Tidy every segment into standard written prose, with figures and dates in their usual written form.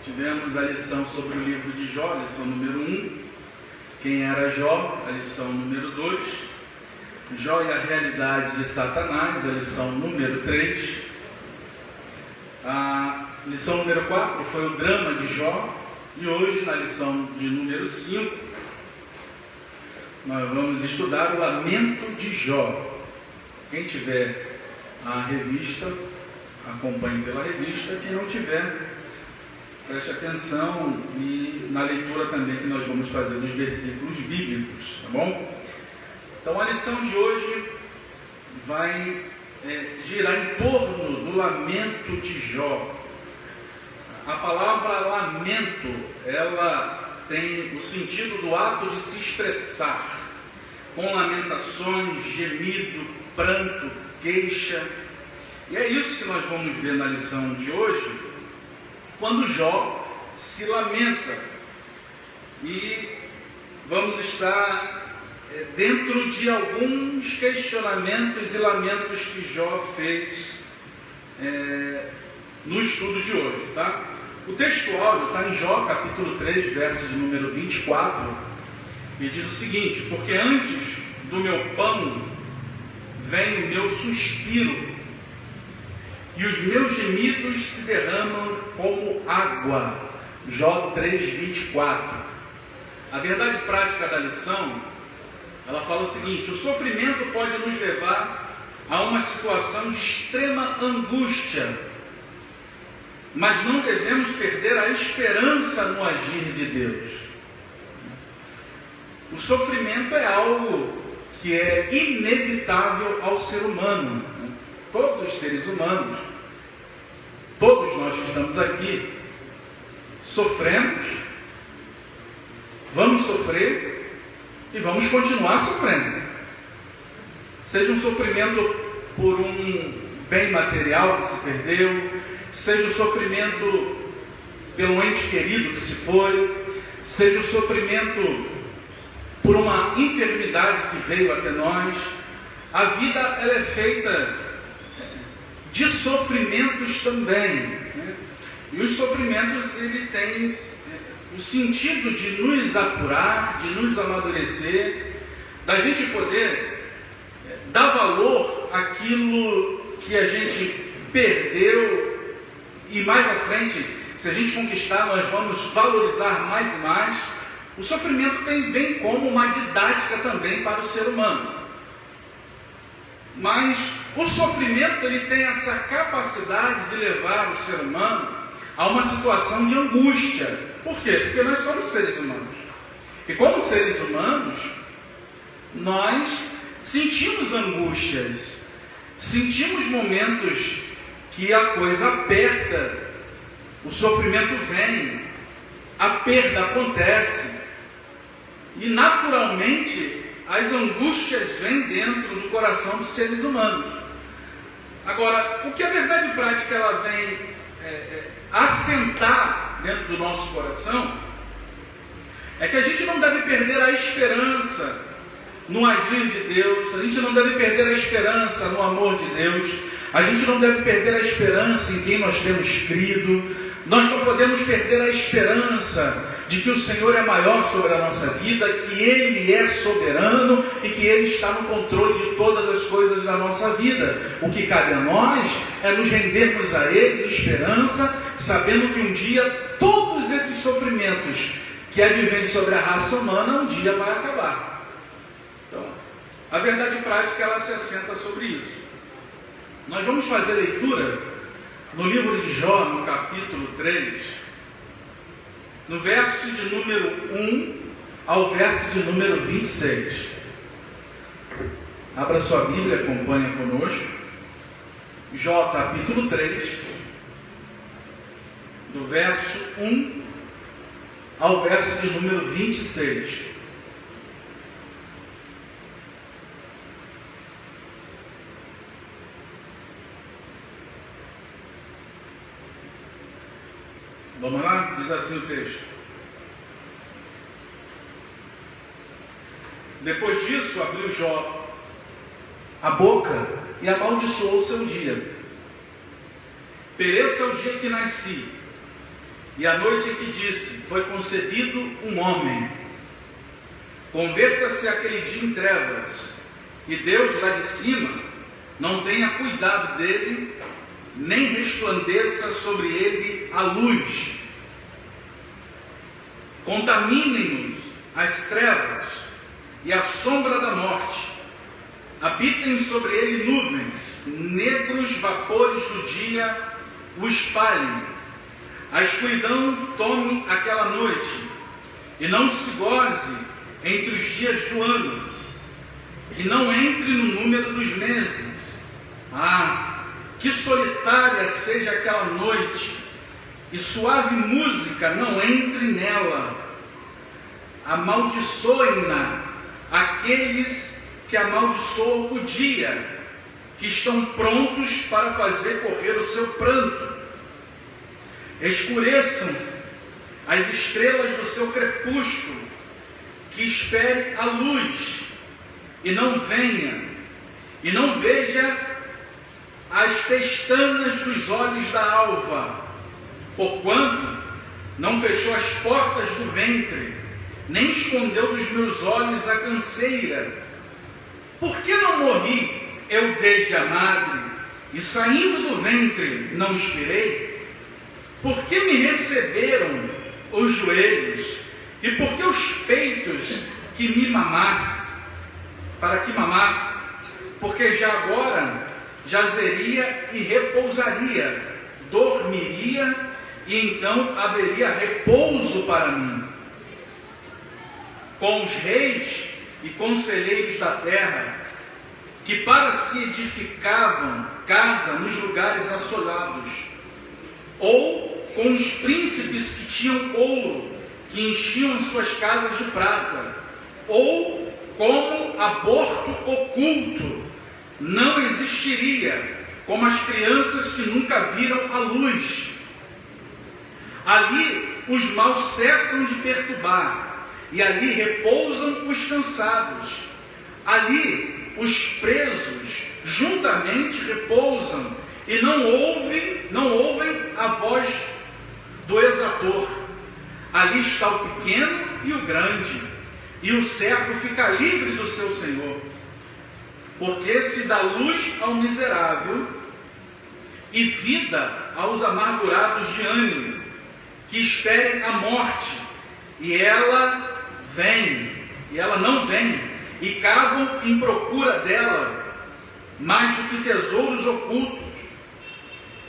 Tivemos a lição sobre o livro de Jó, a lição número 1. Quem era Jó, a lição número 2. Jó e a realidade de Satanás, a lição número 3. A lição número 4 foi o drama de Jó. E hoje, na lição de número 5, nós vamos estudar o lamento de Jó. Quem tiver a revista, acompanhe pela revista. Quem não tiver, preste atenção e na leitura também que nós vamos fazer dos versículos bíblicos, tá bom? Então a lição de hoje vai girar em torno do lamento de Jó. A palavra lamento, ela tem o sentido do ato de se expressar, com lamentações, gemido, pranto, queixa. E é isso que nós vamos ver na lição de hoje, quando Jó se lamenta. E vamos estar dentro de alguns questionamentos e lamentos que Jó fez no estudo de hoje, tá? O texto áudio está em Jó, capítulo 3, verso de número 24, e diz o seguinte: porque antes do meu pão vem o meu suspiro, e os meus gemidos se derramam como água. Jó 3, 24. A verdade prática da lição, ela fala o seguinte: o sofrimento pode nos levar a uma situação de extrema angústia, mas não devemos perder a esperança no agir de Deus. O sofrimento é algo que é inevitável ao ser humano. Todos os seres humanos, todos nós que estamos aqui, sofremos, vamos sofrer e vamos continuar sofrendo. Seja um sofrimento por um bem material que se perdeu, seja o sofrimento pelo ente querido que se foi, seja o sofrimento por uma enfermidade que veio até nós. A vida ela é feita de sofrimentos também, né? E os sofrimentos ele tem o sentido de nos apurar, de nos amadurecer, da gente poder dar valor àquilo que a gente perdeu. E mais à frente, se a gente conquistar, nós vamos valorizar mais e mais. O sofrimento vem como uma didática também para o ser humano. Mas o sofrimento ele tem essa capacidade de levar o ser humano a uma situação de angústia. Por quê? Porque nós somos seres humanos. E como seres humanos, nós sentimos angústias, sentimos momentos que a coisa aperta, o sofrimento vem, a perda acontece, e naturalmente as angústias vêm dentro do coração dos seres humanos. Agora, o que a verdade prática ela vem assentar dentro do nosso coração é que a gente não deve perder a esperança no agir de Deus, a gente não deve perder a esperança no amor de Deus, a gente não deve perder a esperança em quem nós temos crido, nós não podemos perder a esperança de que o Senhor é maior sobre a nossa vida, que Ele é soberano e que Ele está no controle de todas as coisas da nossa vida. O que cabe a nós é nos rendermos a Ele em esperança, sabendo que um dia todos esses sofrimentos que advêm sobre a raça humana, um dia vai acabar. Então, a verdade prática ela se assenta sobre isso. Nós vamos fazer leitura no livro de Jó, no capítulo 3, no verso de número 1 ao verso de número 26. Abra sua Bíblia, acompanha conosco. Jó, capítulo 3, do verso 1 ao verso de número 26. Vamos lá? Diz assim o texto: depois disso, abriu Jó a boca e amaldiçoou o seu dia. Pereça o dia que nasci, e a noite em que disse: foi concebido um homem. Converta-se aquele dia em trevas, e Deus lá de cima não tenha cuidado dele, nem resplandeça sobre ele a luz. Contaminem-nos as trevas e a sombra da morte. Habitem sobre ele nuvens, negros vapores do dia o espalhem. A escuridão tome aquela noite, e não se goze entre os dias do ano, e não entre no número dos meses. Ah, que solitária seja aquela noite, e suave música não entre nela. Amaldiçoem-na aqueles que amaldiçoam o dia, que estão prontos para fazer correr o seu pranto. Escureçam-se as estrelas do seu crepúsculo, que espere a luz, e não venha, e não veja as pestanas dos olhos da alva, porquanto não fechou as portas do ventre, nem escondeu dos meus olhos a canseira. Por que não morri eu desde a madre, e saindo do ventre não expirei? Por que me receberam os joelhos, e por que os peitos que me mamasse? Para que mamasse? Porque já agora jazeria e repousaria, dormiria, e então haveria repouso para mim. Com os reis e conselheiros da terra, que para si edificavam casa nos lugares assolados, ou com os príncipes que tinham ouro, que enchiam suas casas de prata, ou como aborto oculto, não existiria, como as crianças que nunca viram a luz. Ali os maus cessam de perturbar, e ali repousam os cansados. Ali os presos juntamente repousam, e não ouvem a voz do exator. Ali está o pequeno e o grande, e o servo fica livre do seu senhor. Porque se dá luz ao miserável e vida aos amargurados de ânimo, que esperem a morte, e ela não vem, e cavam em procura dela, mais do que tesouros ocultos,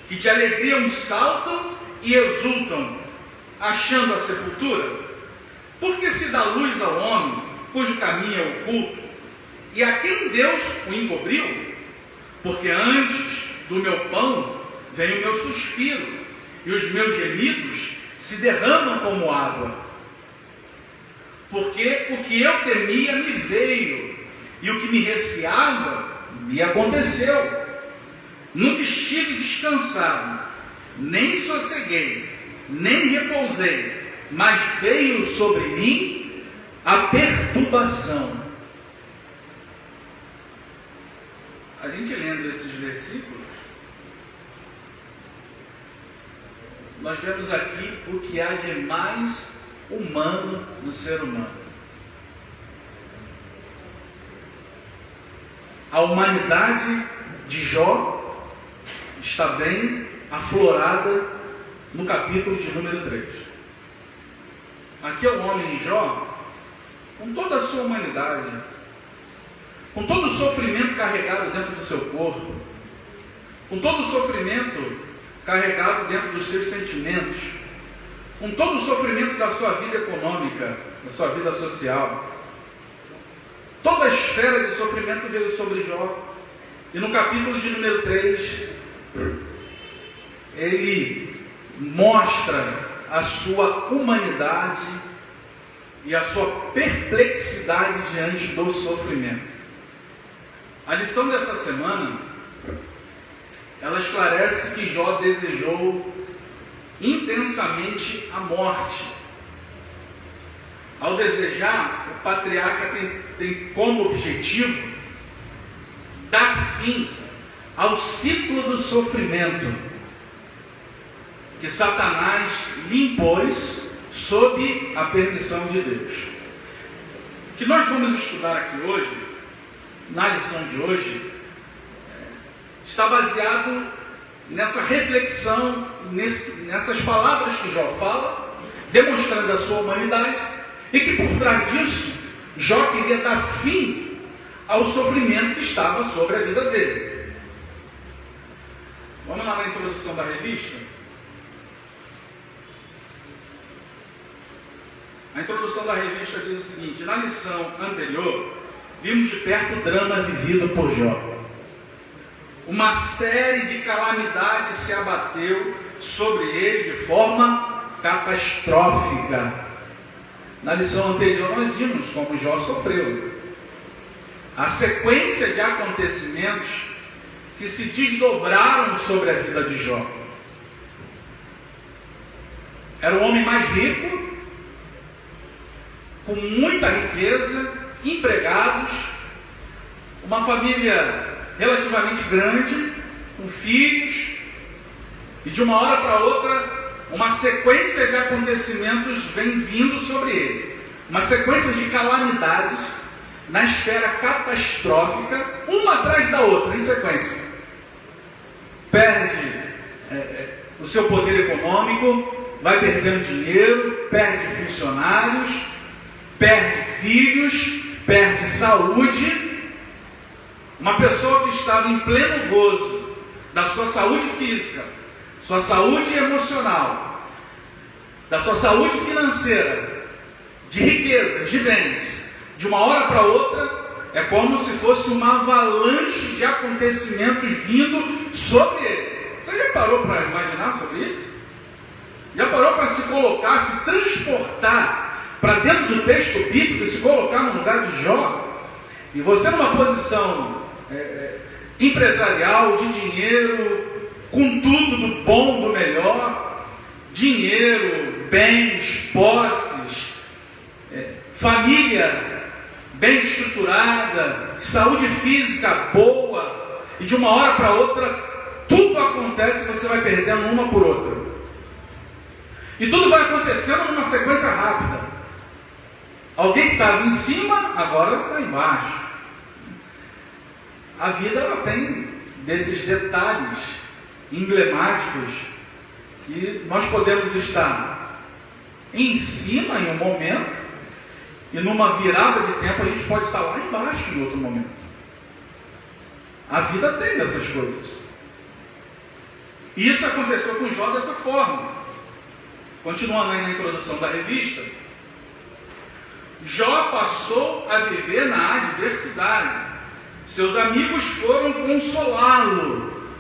que de alegria saltam e exultam, achando a sepultura. Porque se dá luz ao homem, cujo caminho é oculto, e a quem Deus o encobriu? Porque antes do meu pão vem o meu suspiro, e os meus gemidos se derramam como água. Porque o que eu temia me veio, e o que me receava me aconteceu. Nunca estive descansado, nem sosseguei, nem repousei, mas veio sobre mim a perturbação. A gente lendo esses versículos, nós vemos aqui o que há de mais humano no ser humano. A humanidade de Jó está bem aflorada no capítulo de número 3. Aqui é o homem Jó, com toda a sua humanidade, com todo o sofrimento carregado dentro do seu corpo, com todo o sofrimento carregado dentro dos seus sentimentos, com todo o sofrimento da sua vida econômica, da sua vida social. Toda a esfera de sofrimento veio sobre Jó. E no capítulo de número 3, ele mostra a sua humanidade e a sua perplexidade diante do sofrimento. A lição dessa semana, ela esclarece que Jó desejou intensamente a morte. Ao desejar, o patriarca tem como objetivo dar fim ao ciclo do sofrimento. que Satanás lhe impôs sob a permissão de Deus. O que nós vamos estudar aqui hoje, na lição de hoje, está baseado nessa reflexão, nessas palavras que Jó fala, demonstrando a sua humanidade, e que por trás disso, Jó queria dar fim ao sofrimento que estava sobre a vida dele. Vamos lá na introdução da revista. A introdução da revista diz o seguinte: na lição anterior, vimos de perto o drama vivido por Jó. Uma série de calamidades se abateu sobre ele de forma catastrófica. Na lição anterior nós vimos como Jó sofreu. A sequência de acontecimentos que se desdobraram sobre a vida de Jó. Era o homem mais rico, com muita riqueza, empregados, uma família relativamente grande, com filhos, e de uma hora para outra, uma sequência de acontecimentos vem vindo sobre ele. Uma sequência de calamidades na esfera catastrófica, uma atrás da outra, em sequência. Perde o seu poder econômico, vai perdendo dinheiro, perde funcionários, perde filhos, perde saúde. Uma pessoa que estava em pleno gozo da sua saúde física, sua saúde emocional, da sua saúde financeira, de riquezas, de bens, de uma hora para outra, é como se fosse uma avalanche de acontecimentos vindo sobre ele. Você já parou para imaginar sobre isso? Já parou para se colocar, se transportar para dentro do texto bíblico e se colocar no lugar de Jó? E você numa posição empresarial, de dinheiro, com tudo do bom, do melhor, dinheiro, bens, posses, família bem estruturada, saúde física boa, e de uma hora para outra, tudo acontece e você vai perdendo uma por outra. E tudo vai acontecendo numa sequência rápida. Alguém que estava em cima, agora está embaixo. A vida ela tem desses detalhes emblemáticos que nós podemos estar em cima em um momento e numa virada de tempo a gente pode estar lá embaixo em outro momento. A vida tem dessas coisas. E isso aconteceu com Jó dessa forma. Continuando aí na introdução da revista, Jó passou a viver na adversidade. Seus amigos foram consolá-lo.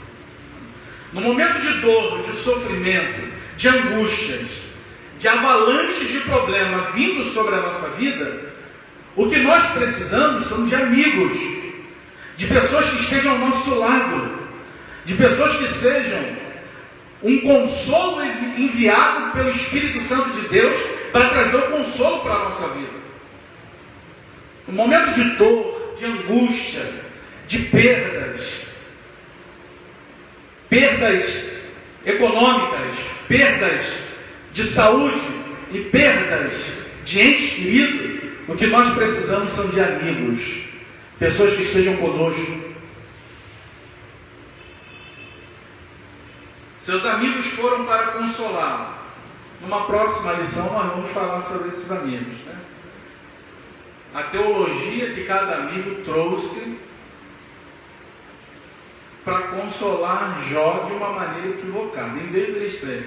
No momento de dor, de sofrimento, de angústias, de avalanches de problema vindo sobre a nossa vida, o que nós precisamos são de amigos, de pessoas que estejam ao nosso lado, de pessoas que sejam um consolo enviado pelo Espírito Santo de Deus para trazer o consolo para a nossa vida. No momento de dor, de angústia, de perdas econômicas, perdas de saúde e perdas de ente querido, o que nós precisamos são de amigos, pessoas que estejam conosco. Seus amigos foram para consolá-lo. Numa próxima lição nós vamos falar sobre esses amigos, né? A teologia que cada amigo trouxe para consolar Jó de uma maneira equivocada. Em vez de eles serem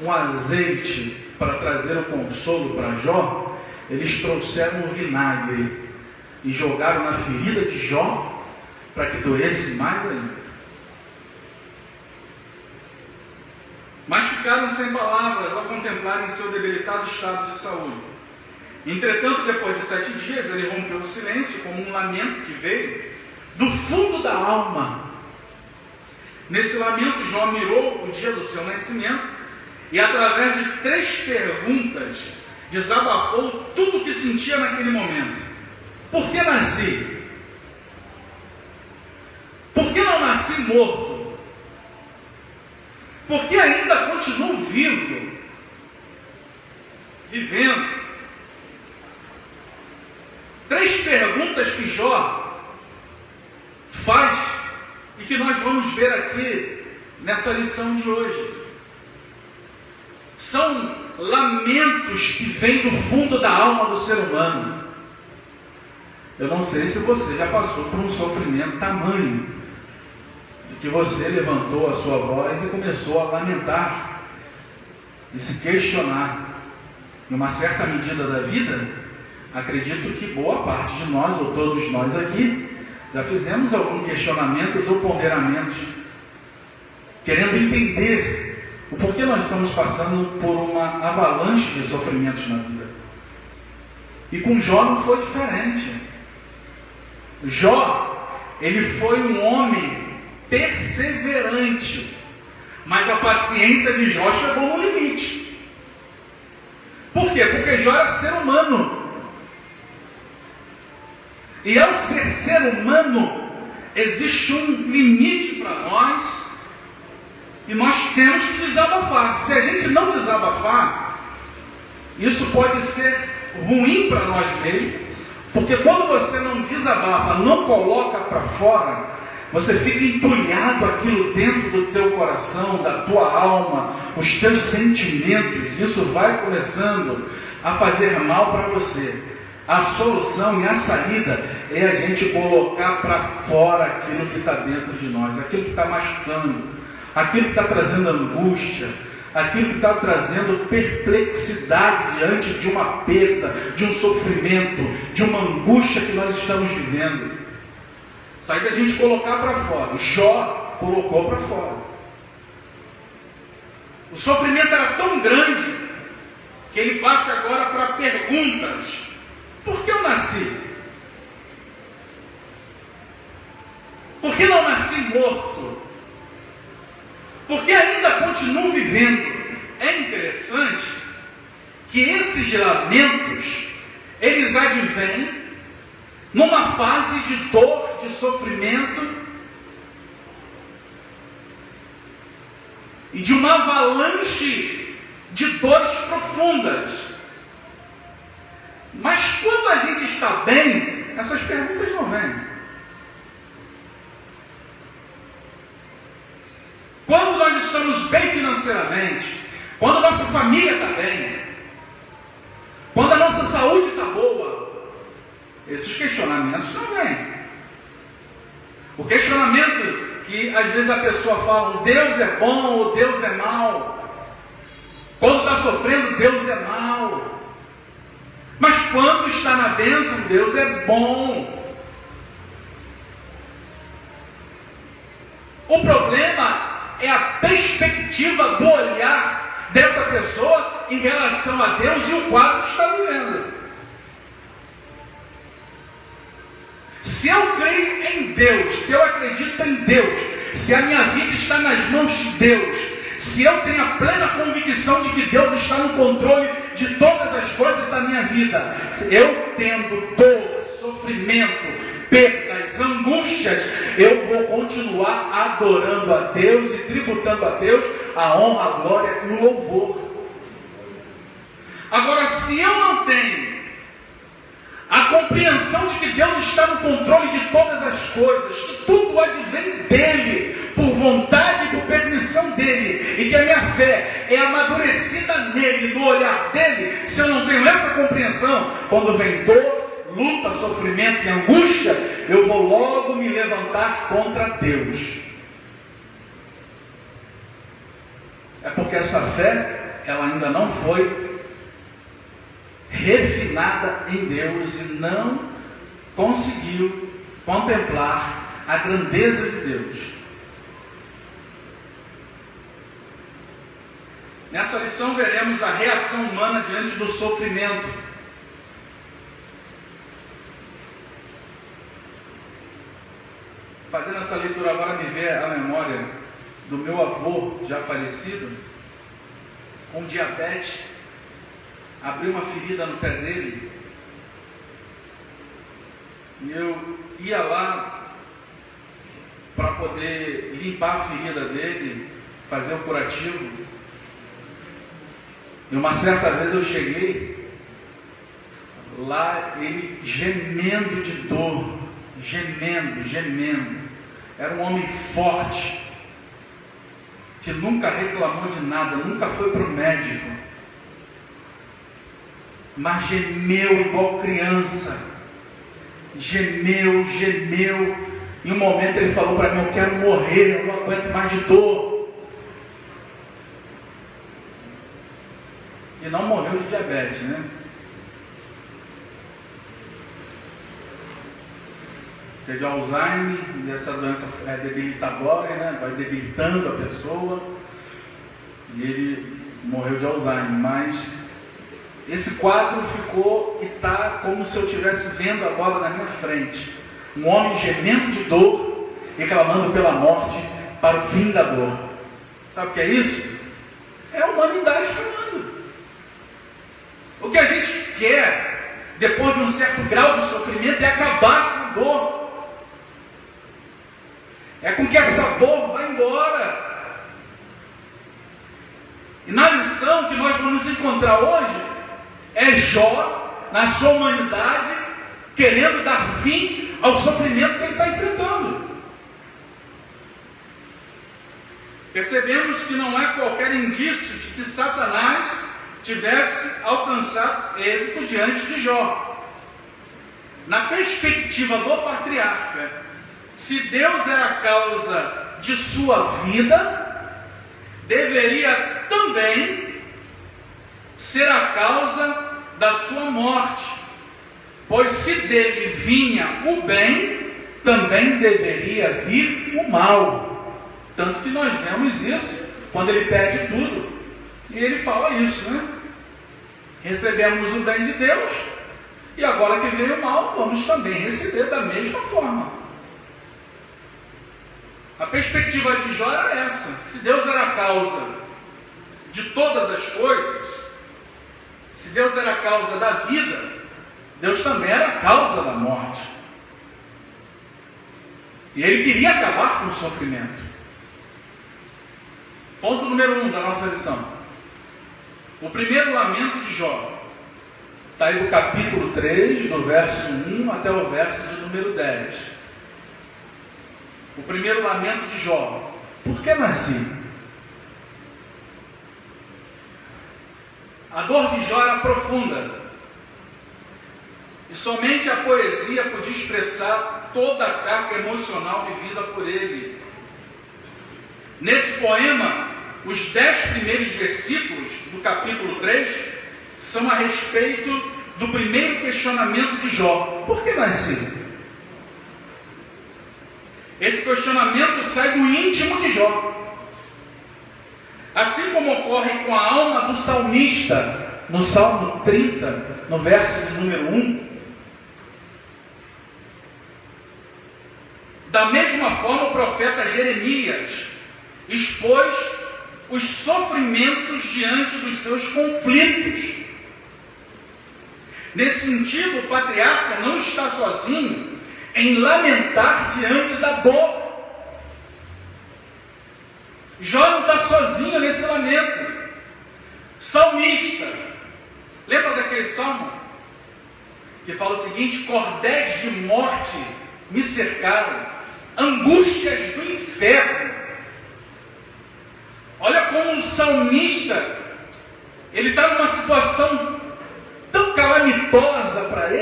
um azeite para trazer o consolo para Jó, eles trouxeram o vinagre e jogaram na ferida de Jó para que doesse mais ainda. Mas ficaram sem palavras ao contemplarem seu debilitado estado de saúde. Entretanto, depois de 7 dias, ele rompeu o silêncio com um lamento que veio do fundo da alma. Nesse lamento, Jó mirou o dia do seu nascimento e, através de 3 perguntas, desabafou tudo o que sentia naquele momento. Por que nasci? Por que não nasci morto? Porque ainda continuo vivo, vivendo. 3 perguntas que Jó faz e que nós vamos ver aqui nessa lição de hoje. São lamentos que vêm do fundo da alma do ser humano. Eu não sei se você já passou por um sofrimento tamanho, de que você levantou a sua voz e começou a lamentar e se questionar. Em uma certa medida da vida, acredito que boa parte de nós, ou todos nós aqui, já fizemos alguns questionamentos ou ponderamentos, querendo entender o porquê nós estamos passando por uma avalanche de sofrimentos na vida. E com Jó não foi diferente. Jó, ele foi um homem perseverante, mas a paciência de Jó chegou no limite. Por quê? Porque Jó era ser humano. E ao ser humano, existe um limite para nós, e nós temos que desabafar. Se a gente não desabafar, isso pode ser ruim para nós mesmos, porque quando você não desabafa, não coloca para fora, você fica entulhado aquilo dentro do teu coração, da tua alma, os teus sentimentos. Isso vai começando a fazer mal para você. A solução e a saída é a gente colocar para fora aquilo que está dentro de nós, aquilo que está machucando, aquilo que está trazendo angústia, aquilo que está trazendo perplexidade diante de uma perda, de um sofrimento, de uma angústia que nós estamos vivendo. Isso aí da gente colocar para fora. Jó colocou para fora. O sofrimento era tão grande que ele parte agora para perguntas. Por que eu nasci? Por que não nasci morto? Porque ainda continuo vivendo. É interessante que esses lamentos, eles advêm numa fase de dor, de sofrimento e de uma avalanche de dores profundas. Mas quando a gente está bem, essas perguntas não vêm. Quando nós estamos bem financeiramente, quando a nossa família está bem, quando a nossa saúde está boa, esses questionamentos não vêm. O questionamento que às vezes a pessoa fala, Deus é bom ou Deus é mau. Quando está sofrendo, Deus é mau. Mas quando está na bênção, Deus é bom. O problema é a perspectiva do olhar dessa pessoa em relação a Deus e o quadro que está vivendo. Se eu creio em Deus, se eu acredito em Deus, se a minha vida está nas mãos de Deus, se eu tenho a plena convicção de que Deus está no controle de todas as coisas da minha vida, eu tendo dor, sofrimento, perdas, angústias, eu vou continuar adorando a Deus e tributando a Deus a honra, a glória e o louvor. Agora, se eu não tenho a compreensão de que Deus está no controle de todas as coisas, que tudo advém dele, por vontade e por permissão dele, e que a minha fé é amadurecida nele, no olhar dele, se eu não tenho essa compreensão, quando vem dor, luta, sofrimento e angústia, eu vou logo me levantar contra Deus. É porque essa fé, ela ainda não foi refinada em Deus e não conseguiu contemplar a grandeza de Deus. Nessa lição veremos a reação humana diante do sofrimento. Fazendo essa leitura agora, me vê a memória do meu avô já falecido, com diabetes, abriu uma ferida no pé dele, e eu ia lá para poder limpar a ferida dele, fazer o curativo. E uma certa vez eu cheguei lá, ele gemendo de dor, gemendo. Era um homem forte, que nunca reclamou de nada, nunca foi para o médico, mas gemeu igual criança, gemeu. Em um momento ele falou para mim: eu quero morrer, eu não aguento mais de dor. E não morreu de diabetes, né? Teve Alzheimer, e essa doença é debilitatória, né? Vai debilitando a pessoa, e ele morreu de Alzheimer. Mas esse quadro ficou e está como se eu estivesse vendo agora na minha frente. Um homem gemendo de dor e clamando pela morte para o fim da dor. Sabe o que é isso? É a humanidade falando. O que a gente quer, depois de um certo grau de sofrimento, é acabar com a dor. É com que essa dor vá embora. E na lição que nós vamos encontrar hoje, é Jó, na sua humanidade, querendo dar fim ao sofrimento que ele está enfrentando. Percebemos que não há qualquer indício de que Satanás tivesse alcançado êxito diante de Jó. Na perspectiva do patriarca, se Deus era a causa de sua vida, deveria também ser a causa da sua morte. Pois se dele vinha o bem, também deveria vir o mal. Tanto que nós vemos isso quando ele pede tudo. E ele fala isso, né? Recebemos o bem de Deus, e agora que veio o mal, vamos também receber da mesma forma. A perspectiva de Jó era essa: se Deus era a causa de todas as coisas, se Deus era a causa da vida, Deus também era a causa da morte. E ele queria acabar com o sofrimento. Ponto número 1 da nossa lição. O primeiro lamento de Jó está aí no capítulo 3, do verso 1 até o verso de número 10. O primeiro lamento de Jó: por que nasci? A dor de Jó era profunda, e somente a poesia podia expressar toda a carga emocional vivida por ele. Nesse poema, os 10 primeiros versículos do capítulo 3 são a respeito do primeiro questionamento de Jó: por que nasci? Esse questionamento sai do íntimo de Jó. Assim como ocorre com a alma do salmista, no Salmo 30, no verso de número 1. Da mesma forma, o profeta Jeremias expôs os sofrimentos diante dos seus conflitos. Nesse sentido, o patriarca não está sozinho em lamentar diante da dor. Jó não está sozinho nesse lamento. Salmista, lembra daquele salmo que fala o seguinte: cordéis de morte me cercaram, angústias do inferno. Olha como um salmista, ele está numa situação tão calamitosa para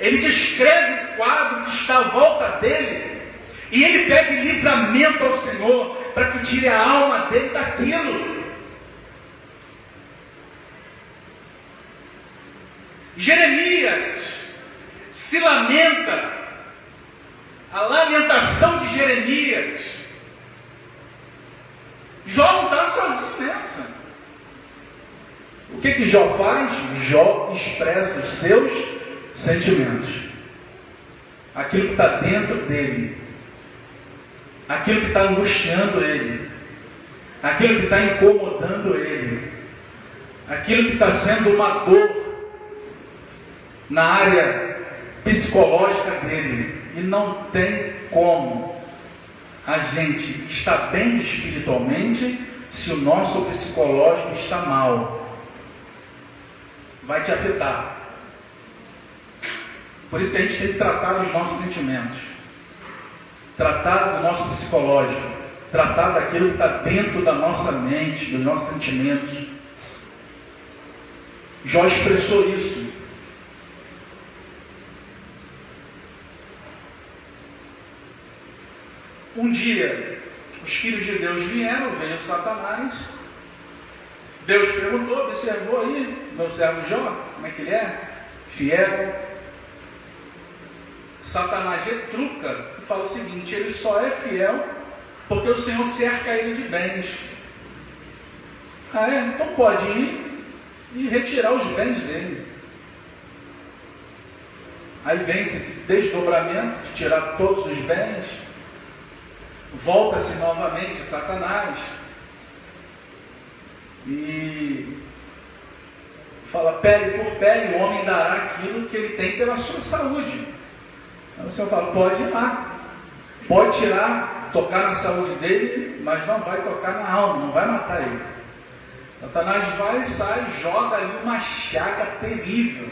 ele descreve o quadro que está à volta dele, e ele pede livramento ao Senhor, para que tire a alma dele daquilo. Jeremias se lamenta, a lamentação de Jeremias. Jó não está sozinho nessa. O que Jó faz? Jó expressa os seus sentimentos, aquilo que está dentro dele, aquilo que está angustiando ele, aquilo que está incomodando ele, aquilo que está sendo uma dor na área psicológica dele, e não tem como a gente está bem espiritualmente se o nosso psicológico está mal. Vai te afetar. Por isso que a gente tem que tratar dos nossos sentimentos, tratar do nosso psicológico, tratar daquilo que está dentro da nossa mente, dos nossos sentimentos. Jó expressou isso. Um dia, os filhos de Deus vieram, veio Satanás. Deus perguntou, observou aí, meu servo Jó, como é que ele é? Fiel. Satanás retruca e fala o seguinte: ele só é fiel porque o Senhor cerca ele de bens. Ah, é? Então pode ir e retirar os bens dele. Aí vem esse desdobramento de tirar todos os bens. Volta-se novamente Satanás e fala: pele por pele, o homem dará aquilo que ele tem pela sua saúde. Aí o Senhor fala: pode ir lá, pode tirar, tocar na saúde dele, mas não vai tocar na alma, não vai matar ele. Satanás vai, sai, joga ali uma chaga terrível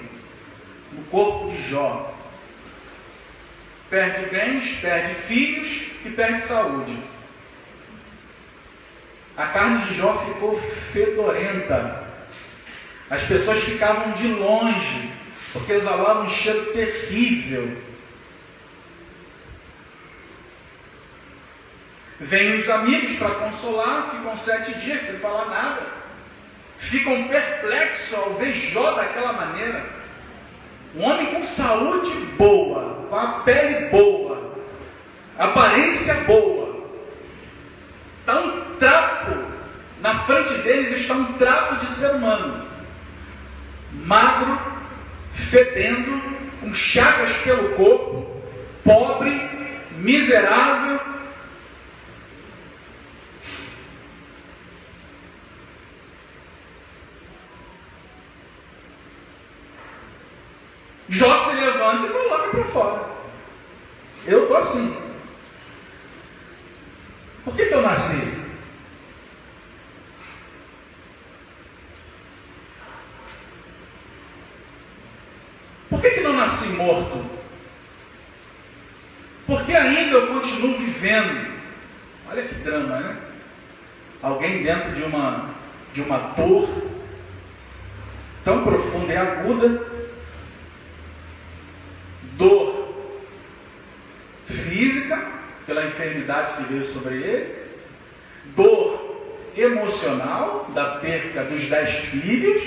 no corpo de Jó. Perde bens, perde filhos e perde saúde. A carne de Jó ficou fedorenta. As pessoas ficavam de longe, porque exalavam um cheiro terrível. Vêm os amigos para consolar, ficam 7 dias sem falar nada. Ficam perplexos ao ver Jó daquela maneira. Um homem com saúde boa, com a pele boa, aparência boa. Está um trapo, na frente deles está um trapo de ser humano. Magro, fedendo, com chagas pelo corpo, pobre, miserável. Jó se levanta e coloca para fora. Eu estou assim. Por que eu nasci? Por que não nasci morto? Por que ainda eu continuo vivendo? Olha que drama, né? Alguém dentro de uma dor tão profunda e aguda. Dor física, pela enfermidade que veio sobre ele. Dor emocional, da perca dos 10 filhos.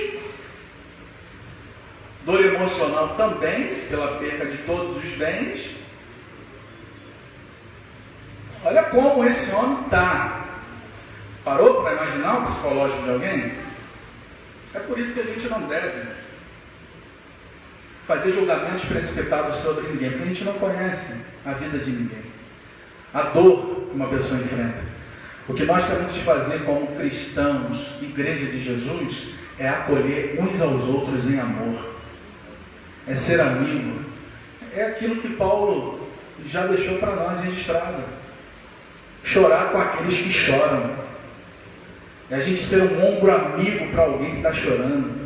Dor emocional também, pela perca de todos os bens. Olha como esse homem está. Parou para imaginar o psicológico de alguém? É por isso que a gente não deve fazer julgamentos precipitados sobre ninguém, porque a gente não conhece a vida de ninguém, a dor que uma pessoa enfrenta. O que nós temos de fazer como cristãos, igreja de Jesus, é acolher uns aos outros em amor, é ser amigo. É aquilo que Paulo já deixou para nós registrado: chorar com aqueles que choram, é a gente ser um ombro amigo para alguém que está chorando.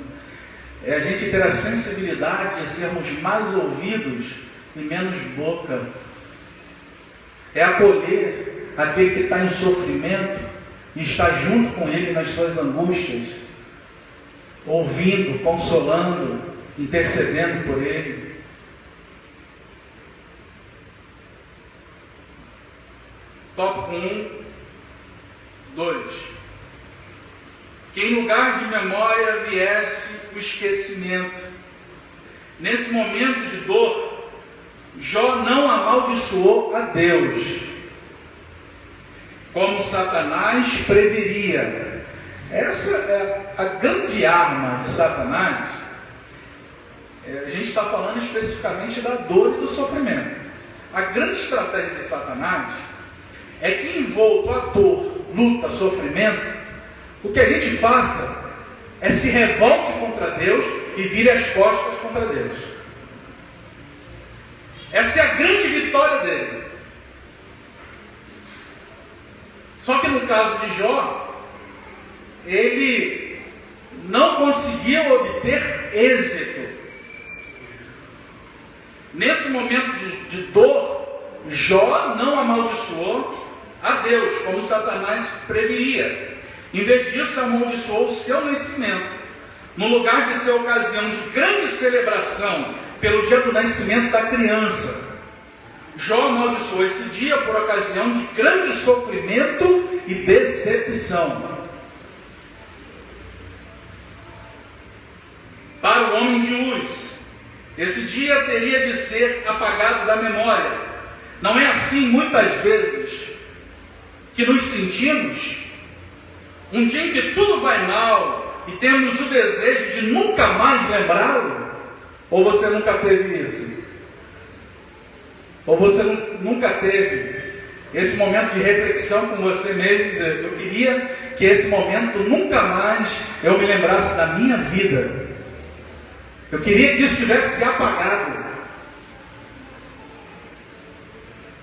É a gente ter a sensibilidade de sermos mais ouvidos e menos boca. É acolher aquele que está em sofrimento e estar junto com ele nas suas angústias, ouvindo, consolando, intercedendo por ele. Tópico 1, 2. Que em lugar de memória viesse o esquecimento. Nesse momento de dor, Jó não amaldiçoou a Deus, como Satanás preveria. Essa é a grande arma de Satanás. A gente está falando especificamente da dor e do sofrimento. A grande estratégia de Satanás é que, envolto a dor, luta, sofrimento, o que a gente faça é se revolte contra Deus e vire as costas contra Deus. Essa é a grande vitória dele. Só que no caso de Jó, ele não conseguiu obter êxito. Nesse momento de dor, Jó não amaldiçoou a Deus, como Satanás preveria. Em vez disso, amaldiçoou o seu nascimento, no lugar de ser ocasião de grande celebração pelo dia do nascimento da criança. Jó amaldiçoou esse dia por ocasião de grande sofrimento e decepção. Para o homem de Uz, esse dia teria de ser apagado da memória. Não é assim muitas vezes que nos sentimos? Um dia em que tudo vai mal e temos o desejo de nunca mais lembrá-lo? Ou você nunca teve isso? Ou você nunca teve esse momento de reflexão com você mesmo, dizer, eu queria que esse momento nunca mais eu me lembrasse da minha vida. Eu queria que isso tivesse apagado.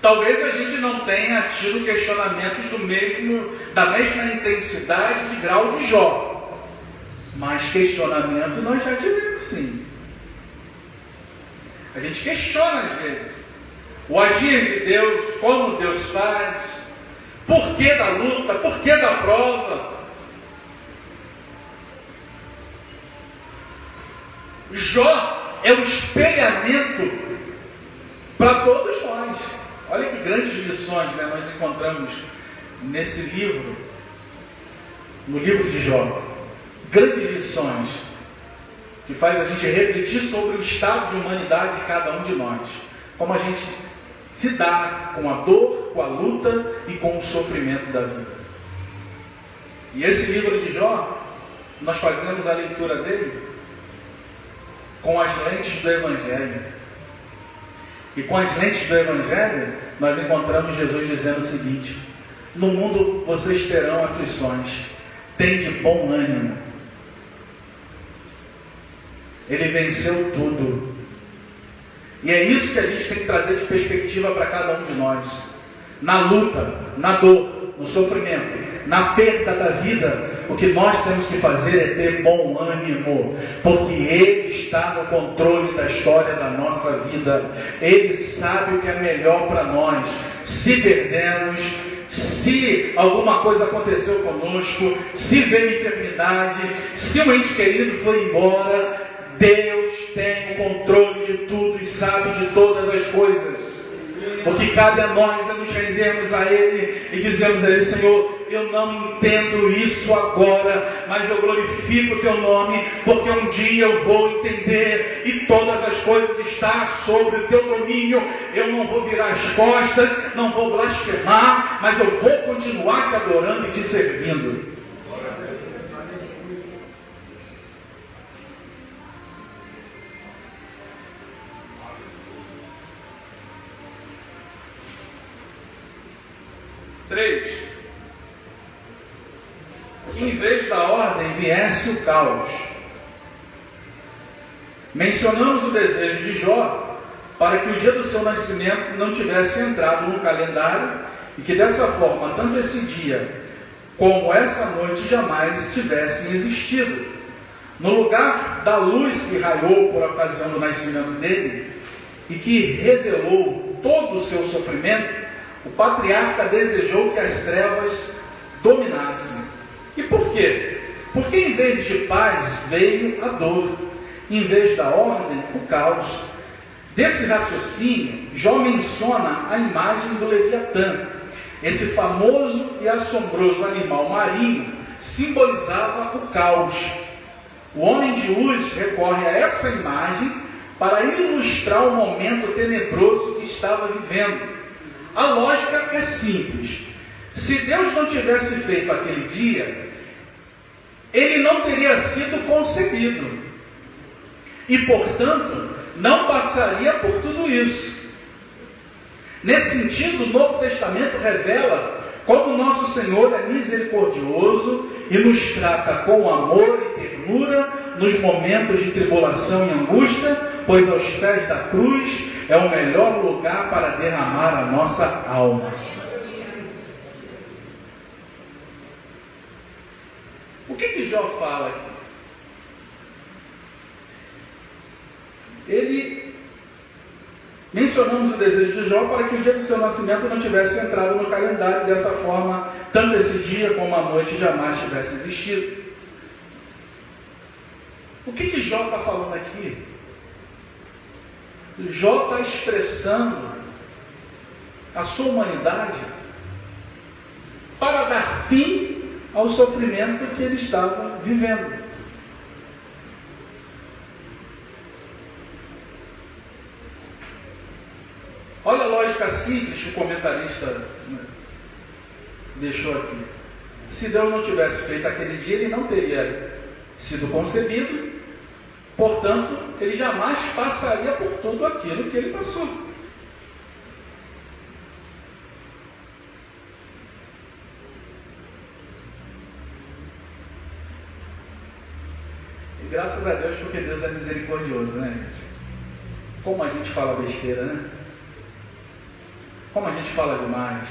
Talvez a gente não tenha tido questionamentos da mesma intensidade de grau de Jó. Mas questionamentos nós já tivemos sim. A gente questiona às vezes o agir de Deus, como Deus faz, por que da luta, por que da prova. Jó é o espelhamento para todos nós. Olha que grandes lições, né, nós encontramos nesse livro, no livro de Jó. Grandes lições que faz a gente refletir sobre o estado de humanidade de cada um de nós. Como a gente se dá com a dor, com a luta e com o sofrimento da vida. E esse livro de Jó, nós fazemos a leitura dele com as lentes do Evangelho. E com as lentes do Evangelho, nós encontramos Jesus dizendo o seguinte: no mundo vocês terão aflições, tende bom ânimo. Ele venceu tudo. E é isso que a gente tem que trazer de perspectiva para cada um de nós. Na luta, na dor, no sofrimento, na perda da vida, o que nós temos que fazer é ter bom ânimo, porque Ele está no controle da história da nossa vida. Ele sabe o que é melhor para nós. Se perdermos, se alguma coisa aconteceu conosco, se veio enfermidade, se um ente querido foi embora, Deus tem o controle de tudo e sabe de todas as coisas. O que cabe a nós é nos rendermos a Ele e dizermos a Ele: Senhor, eu não entendo isso agora, mas eu glorifico o Teu nome, porque um dia eu vou entender e todas as coisas estão sobre o Teu domínio. Eu não vou virar as costas, não vou blasfemar, mas eu vou continuar Te adorando e Te servindo. 3. Que em vez da ordem viesse o caos. Mencionamos o desejo de Jó para que o dia do seu nascimento não tivesse entrado no calendário e que dessa forma tanto esse dia como essa noite jamais tivessem existido. No lugar da luz que raiou por ocasião do nascimento dele e que revelou todo o seu sofrimento, o patriarca desejou que as trevas dominassem. E por quê? Porque em vez de paz veio a dor, em vez da ordem, o caos. Desse raciocínio, Jó menciona a imagem do Leviatã. Esse famoso e assombroso animal marinho simbolizava o caos. O homem de Uz recorre a essa imagem para ilustrar o momento tenebroso que estava vivendo. A lógica é simples. Se Deus não tivesse feito aquele dia, ele não teria sido concebido. E, portanto, não passaria por tudo isso. Nesse sentido, o Novo Testamento revela como nosso Senhor é misericordioso e nos trata com amor e ternura nos momentos de tribulação e angústia, pois aos pés da cruz é o melhor lugar para derramar a nossa alma. mencionamos o desejo de Jó para que o dia do seu nascimento não tivesse entrado no calendário, dessa forma, tanto esse dia como a noite jamais tivesse existido. O que Jó está falando aqui? Jó está expressando a sua humanidade para dar fim ao sofrimento que ele estava vivendo. Olha a lógica simples que o comentarista deixou aqui. Se Deus não tivesse feito aquele dia, ele não teria sido concebido, portanto, ele jamais passaria por tudo aquilo que ele passou. E graças a Deus, porque Deus é misericordioso, né, gente? Como a gente fala besteira, né? Como a gente fala demais,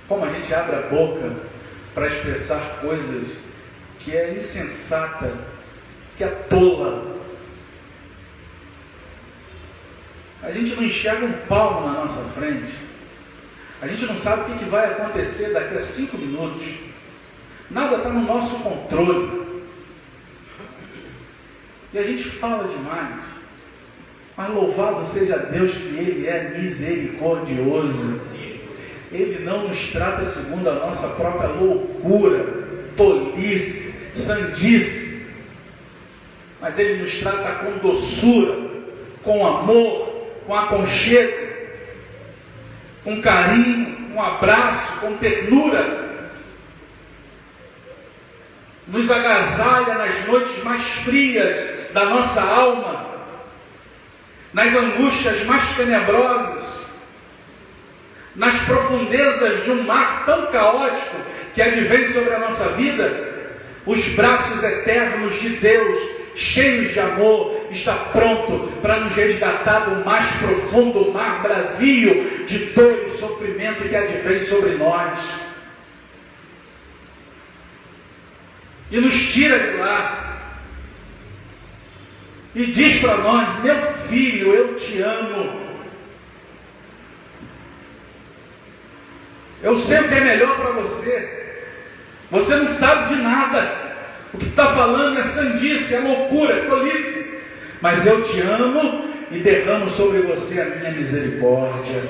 como a gente abre a boca para expressar coisas que é insensata, que é tola. A gente não enxerga um palmo na nossa frente, a gente não sabe o que vai acontecer daqui a 5 minutos, nada está no nosso controle, e a gente fala demais. Mas louvado seja Deus que Ele é misericordioso. Ele não nos trata segundo a nossa própria loucura, tolice, sandice. Mas Ele nos trata com doçura, com amor, com aconchego, com carinho, com abraço, com ternura. Nos agasalha nas noites mais frias da nossa alma, nas angústias mais tenebrosas, nas profundezas de um mar tão caótico que advém sobre a nossa vida. Os braços eternos de Deus, cheios de amor, está pronto para nos resgatar do mais profundo mar bravio de dor e sofrimento que advém sobre nós, e nos tira de lá. E diz para nós: meu filho, eu te amo. Eu sei o que é melhor para você. Você não sabe de nada. O que está falando é sandice, é loucura, é tolice. Mas eu te amo e derramo sobre você a minha misericórdia.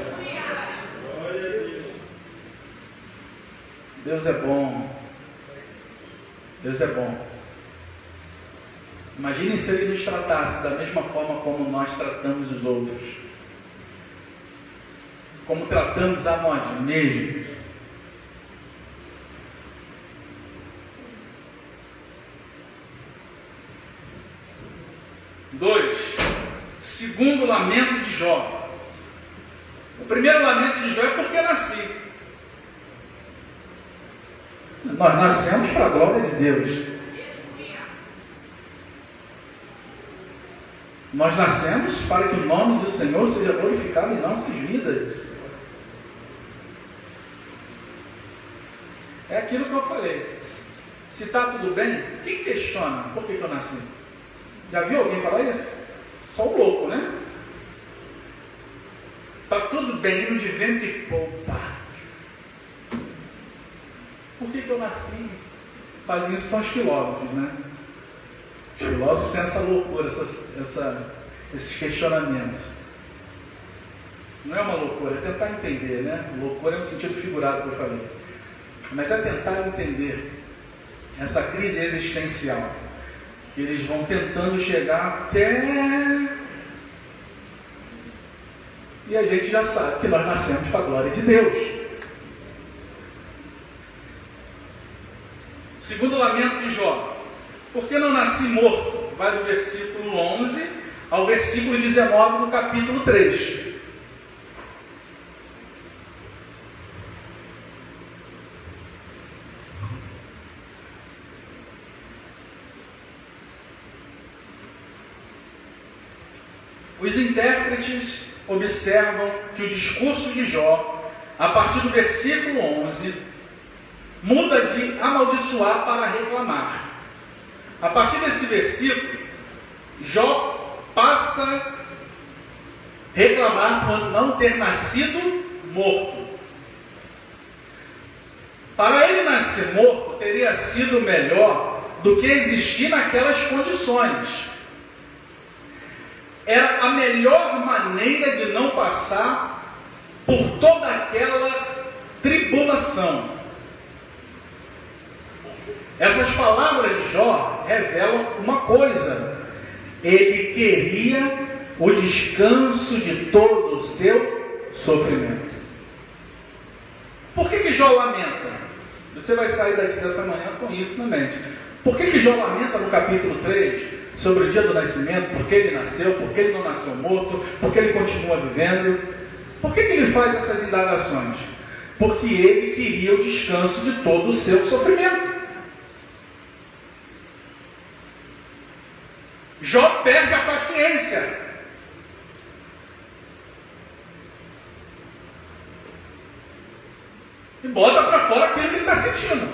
Deus é bom. Deus é bom. Imaginem se Ele nos tratasse da mesma forma como nós tratamos os outros, como tratamos a nós mesmos. Dois, segundo lamento de Jó. O primeiro lamento de Jó é porque nasci. Nós nascemos para a glória de Deus. Nós nascemos para que o nome do Senhor seja glorificado em nossas vidas. É aquilo que eu falei. Se está tudo bem, quem questiona por que eu nasci? Já viu alguém falar isso? Só o louco, né? Está tudo bem, indo de vento e polpa. Por que eu nasci? Mas isso são os filósofos, né? Os filósofos têm essa loucura, esses questionamentos. Não é uma loucura, é tentar entender, né? Loucura é no sentido figurado que eu falei. Mas é tentar entender essa crise existencial. Eles vão tentando chegar até... E a gente já sabe que nós nascemos para a glória de Deus. Segundo lamento de Jó. Por que não nasci morto? Vai do versículo 11 ao versículo 19 do capítulo 3. Os intérpretes observam que o discurso de Jó, a partir do versículo 11, muda de amaldiçoar para reclamar. A partir desse versículo, Jó passa a reclamar por não ter nascido morto. Para ele nascer morto, teria sido melhor do que existir naquelas condições. Era a melhor maneira de não passar por toda aquela tribulação. Essas palavras de Jó revelam uma coisa: ele queria o descanso de todo o seu sofrimento. Por que Jó lamenta? Você vai sair daqui dessa manhã com isso na mente. Por que Jó lamenta no capítulo 3 sobre o dia do nascimento? Por que ele nasceu? Por que ele não nasceu morto? Por que ele continua vivendo? Por que ele faz essas indagações? Porque ele queria o descanso de todo o seu sofrimento. Jó perde a paciência. E bota para fora aquilo que ele está sentindo.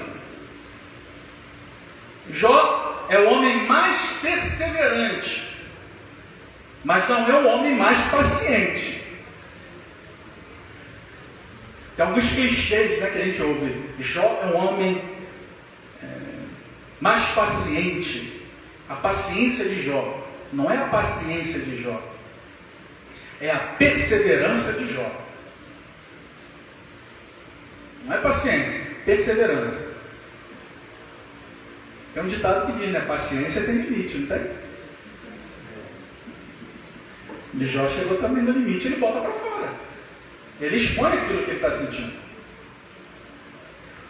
Jó é o homem mais perseverante, mas não é o homem mais paciente. Tem alguns clichês, né, que a gente ouve. Jó é um homem mais paciente. A paciência de Jó não é a paciência de Jó, é a perseverança de Jó. Não é paciência, perseverança. Tem um ditado que diz, né? Paciência tem limite, não tem? E Jó chegou também no limite, ele bota para fora. Ele expõe aquilo que ele está sentindo.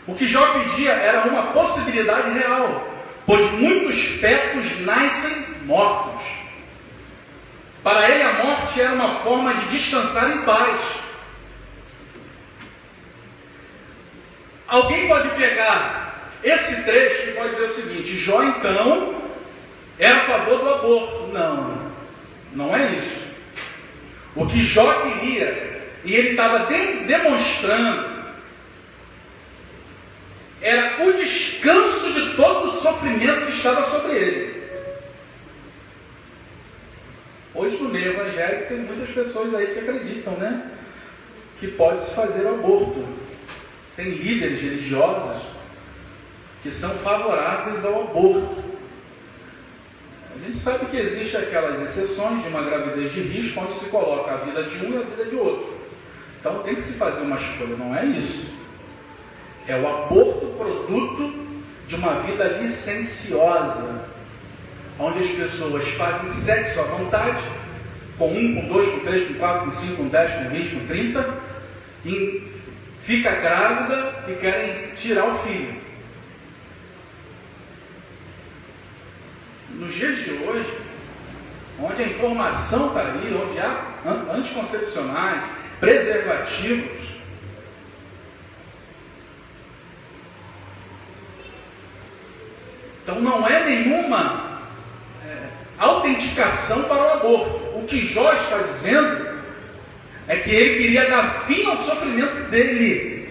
O que Jó pedia era uma possibilidade real, pois muitos fetos nascem mortos. Para ele a morte era uma forma de descansar em paz. Alguém pode pegar esse trecho e pode dizer o seguinte: Jó então é a favor do aborto. Não, não é isso. O que Jó queria, e ele estava demonstrando, era o descanso de todo o sofrimento que estava sobre ele. Hoje no meio evangélico tem muitas pessoas aí que acreditam, né, que pode-se fazer o aborto. Tem líderes religiosos que são favoráveis ao aborto. A gente sabe que existem aquelas exceções de uma gravidez de risco, onde se coloca a vida de um e a vida de outro. Então tem que se fazer uma escolha, não é isso. É o aborto produto de uma vida licenciosa, onde as pessoas fazem sexo à vontade, com 1, com 2, com 3, com 4, com 5, com 10, com 20, com 30, e fica grávida e querem tirar o filho. Nos dias de hoje, onde a informação está ali, onde há anticoncepcionais, preservativos, então não é nenhuma autenticação para o aborto. O que Jó está dizendo é que ele queria dar fim ao sofrimento dele.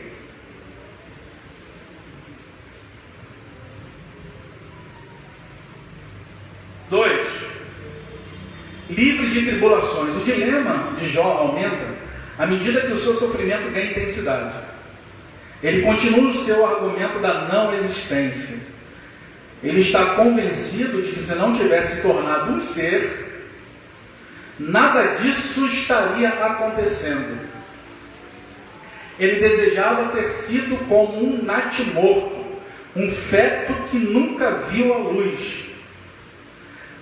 Dois, livre de tribulações. O dilema de Jó aumenta à medida que o seu sofrimento ganha intensidade. Ele continua o seu argumento da não existência. Ele está convencido de que se não tivesse tornado um ser, nada disso estaria acontecendo. Ele desejava ter sido como um natimorto, um feto que nunca viu a luz.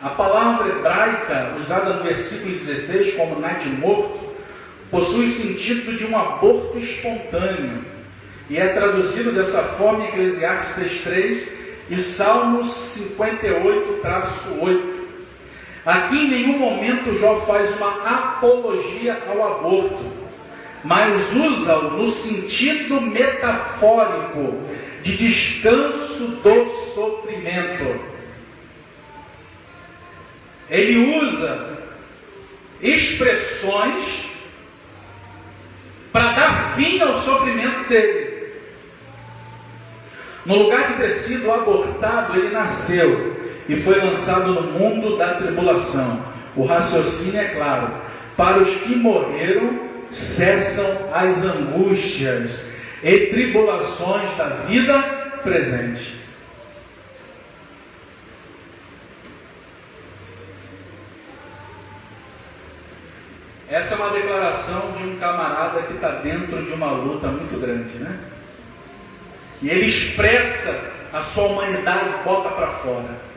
A palavra hebraica usada no versículo 16 como natimorto possui sentido de um aborto espontâneo e é traduzido dessa forma em Eclesiastes 6:3 e Salmos 58-8. Aqui em nenhum momento Jó faz uma apologia ao aborto, mas usa-o no sentido metafórico de descanso do sofrimento. Ele usa expressões para dar fim ao sofrimento dele. No lugar de ter sido abortado, ele nasceu e foi lançado no mundo da tribulação, O raciocínio é claro. Para os que morreram, cessam as angústias e tribulações da vida presente. Essa é uma declaração de um camarada que está dentro de uma luta muito grande, né? E ele expressa a sua humanidade, bota para fora.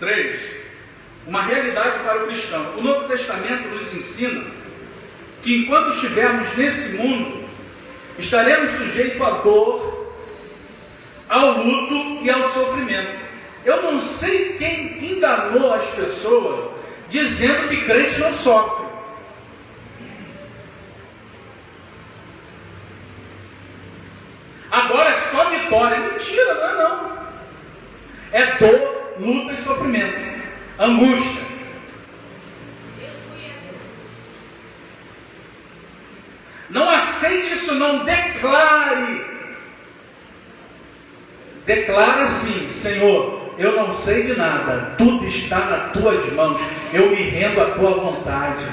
3. Uma realidade para o cristão. O Novo Testamento nos ensina que enquanto estivermos nesse mundo, estaremos sujeitos à dor, ao luto e ao sofrimento. Eu não sei quem enganou as pessoas dizendo que crente não sofre. Agora é só vitória. Mentira, não é não. É dor, luta e sofrimento. Angústia. Não aceite isso, não. Declare. Declara assim: Senhor, eu não sei de nada, tudo está nas tuas mãos, eu me rendo à tua vontade.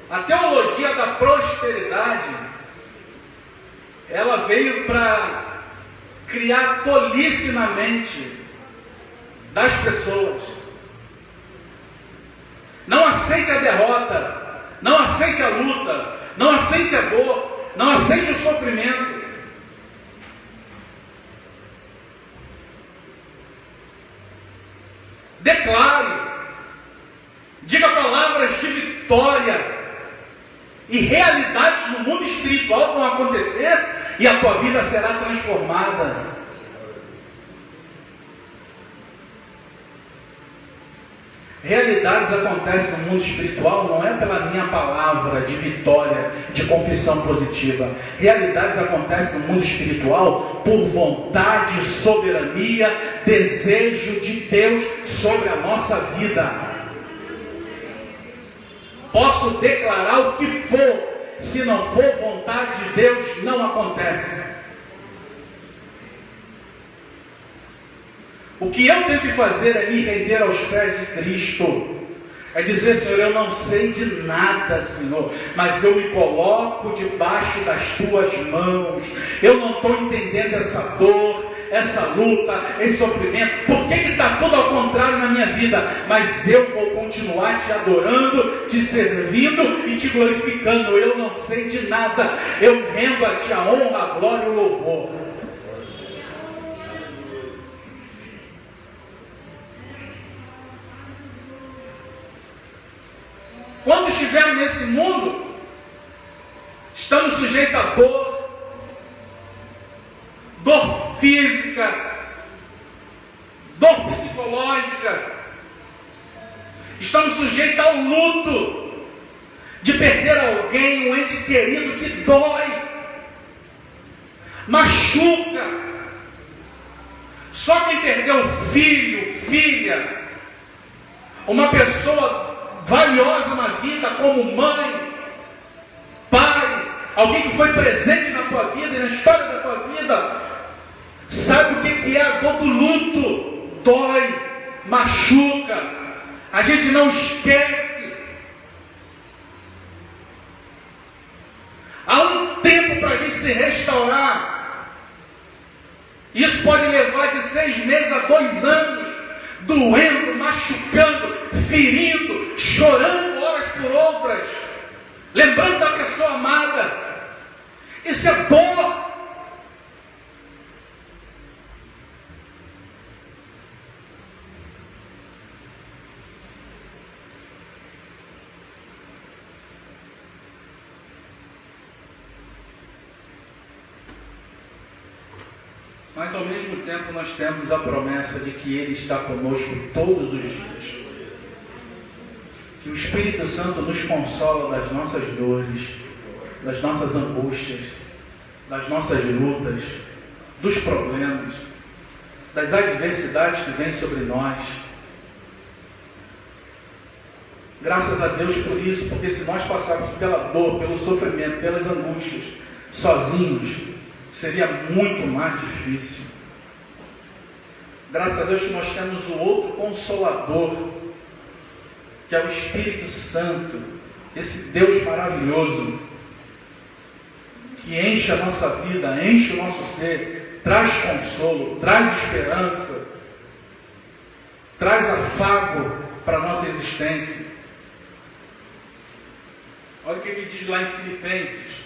A teologia da prosperidade, ela veio para criar tolice na mente das pessoas. Não aceite a derrota, não aceite a luta, não aceite a dor, não aceite o sofrimento. Declare, diga palavras de vitória, e realidades no mundo espiritual vão acontecer e a tua vida será transformada. Realidades acontecem no mundo espiritual não é pela minha palavra de vitória, de confissão positiva. Realidades acontecem no mundo espiritual por vontade, soberania, desejo de Deus sobre a nossa vida. Posso declarar o que for, se não for vontade de Deus, não acontece. O que eu tenho que fazer é me render aos pés de Cristo. É dizer: Senhor, eu não sei de nada, Senhor, mas eu me coloco debaixo das tuas mãos. Eu não estou entendendo essa dor, essa luta, esse sofrimento. Por que está tudo ao contrário na minha vida? Mas eu vou continuar te adorando, te servindo e te glorificando. Eu não sei de nada. Eu rendo a ti a honra, a glória e o louvor. Quando estivermos nesse mundo, estamos sujeitos a dor física, dor psicológica, estamos sujeitos ao luto de perder alguém, um ente querido, que dói, machuca. Só quem perdeu filho, filha, uma pessoa valiosa na vida, como mãe, pai, alguém que foi presente na tua vida e na história da tua vida, sabe o que é a dor do luto. Dói, machuca, a gente não esquece. Há um tempo para a gente se restaurar. Isso pode levar de 6 meses a 2 anos, doendo, machucando, ferindo, chorando horas por outras, lembrando da pessoa amada. Isso é dor. Mas ao mesmo tempo nós temos a promessa de que Ele está conosco todos os dias. Que o Espírito Santo nos consola das nossas dores, das nossas angústias, das nossas lutas, dos problemas, das adversidades que vêm sobre nós. Graças a Deus por isso, porque se nós passarmos pela dor, pelo sofrimento, pelas angústias, sozinhos, seria muito mais difícil. Graças a Deus que nós temos o outro Consolador, que é o Espírito Santo, esse Deus maravilhoso, que enche a nossa vida, enche o nosso ser, traz consolo, traz esperança, traz afago para a nossa existência. Olha o que ele diz lá em Filipenses.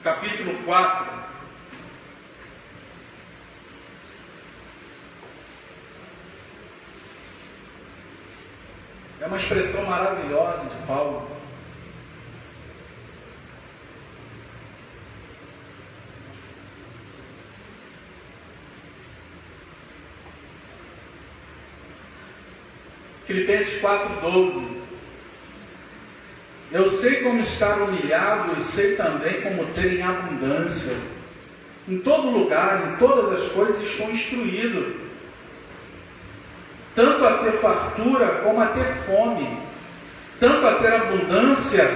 Capítulo 4. É uma expressão maravilhosa de Paulo. Filipenses 4,12. Eu sei como estar humilhado e sei também como ter em abundância. Em todo lugar, em todas as coisas estou instruído, tanto a ter fartura como a ter fome, tanto a ter abundância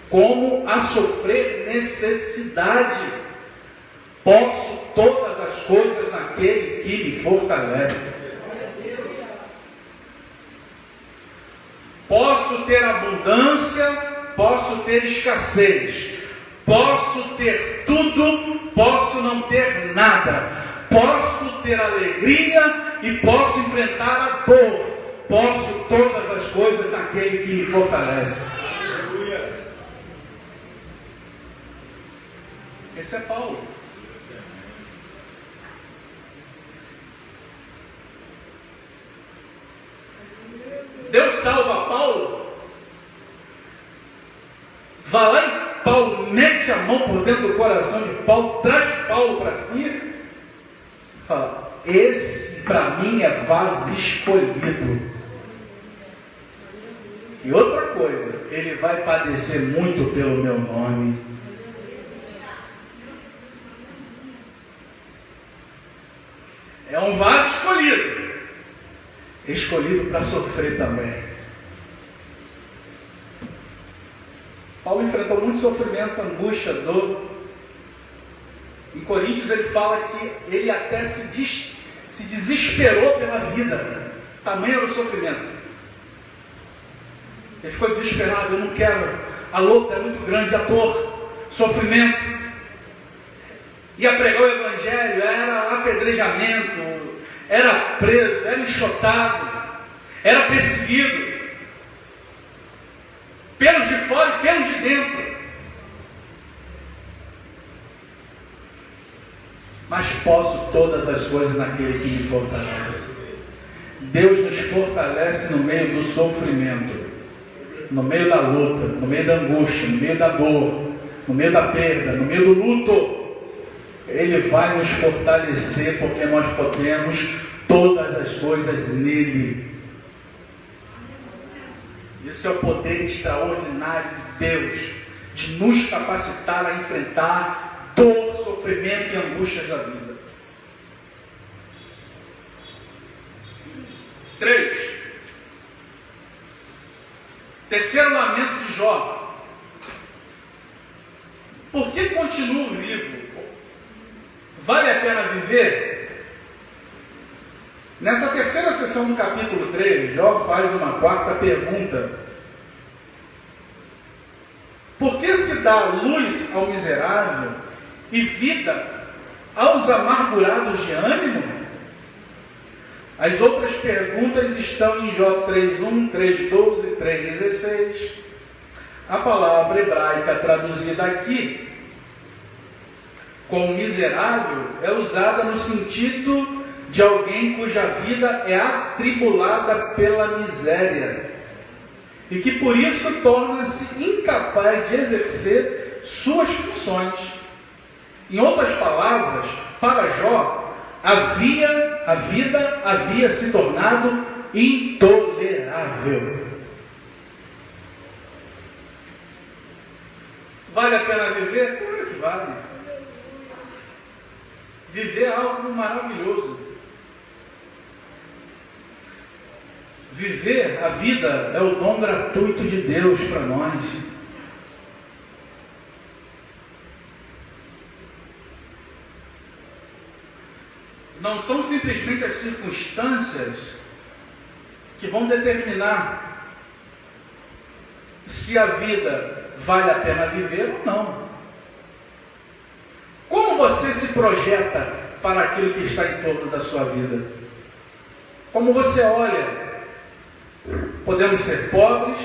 como a sofrer necessidade. Posso todas as coisas naquele que me fortalece. Posso ter abundância, posso ter escassez, posso ter tudo, posso não ter nada, posso ter alegria e posso enfrentar a dor, posso todas as coisas naquele que me fortalece. Esse é Paulo. Deus salva Paulo, vai lá e Paulo mete a mão por dentro do coração de Paulo, traz Paulo para si, fala, esse para mim é vaso escolhido. E outra coisa, ele vai padecer muito pelo meu nome. É um vaso escolhido. Escolhido para sofrer também. Paulo enfrentou muito sofrimento, angústia, dor. Em Coríntios ele fala que ele até se desesperou pela vida. Tamanho era o sofrimento. Ele ficou desesperado, eu não quero. A luta é muito grande, a dor, sofrimento. Ia pregar o Evangelho, era apedrejamento, era preso, era enxotado, era perseguido, pelos de fora e pelos de dentro. Mas posso todas as coisas naquele que me fortalece. Deus nos fortalece no meio do sofrimento, no meio da luta, no meio da angústia, no meio da dor, no meio da perda, no meio do luto. Ele vai nos fortalecer porque nós podemos todas as coisas nele. Esse é o poder extraordinário de Deus, de nos capacitar a enfrentar dor, sofrimento e angústias da vida. 3. Terceiro lamento de Jó. Por que continuo vivo? Vale a pena viver? Nessa terceira sessão do capítulo 3, Jó faz uma quarta pergunta. Por que se dá luz ao miserável e vida aos amargurados de ânimo? As outras perguntas estão em Jó 3:1, 3:12 e 3:16. A palavra hebraica traduzida aqui como miserável é usada no sentido de alguém cuja vida é atribulada pela miséria e que por isso torna-se incapaz de exercer suas funções. Em outras palavras, para Jó, a vida havia se tornado intolerável. Vale a pena viver? Claro que vale. Viver é algo maravilhoso. viver a vida é o dom gratuito de Deus para nós. Não são simplesmente as circunstâncias que vão determinar se a vida vale a pena viver ou não. Como você se projeta para aquilo que está em torno da sua vida? Como você olha? Podemos ser pobres,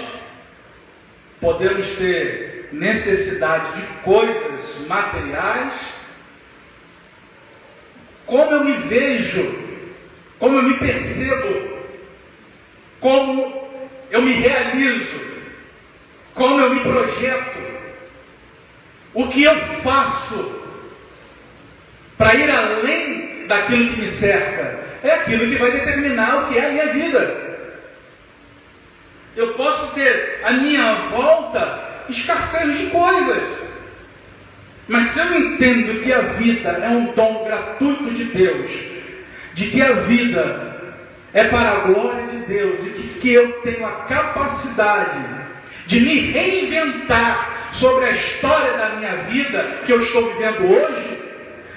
podemos ter necessidade de coisas materiais. Como eu me vejo, como eu me percebo, como eu me realizo, como eu me projeto, o que eu faço para ir além daquilo que me cerca, é aquilo que vai determinar o que é a minha vida. Eu posso ter à minha volta escassez de coisas, mas se eu entendo que a vida é um dom gratuito de Deus, de que a vida é para a glória de Deus, e que eu tenho a capacidade de me reinventar sobre a história da minha vida que eu estou vivendo hoje,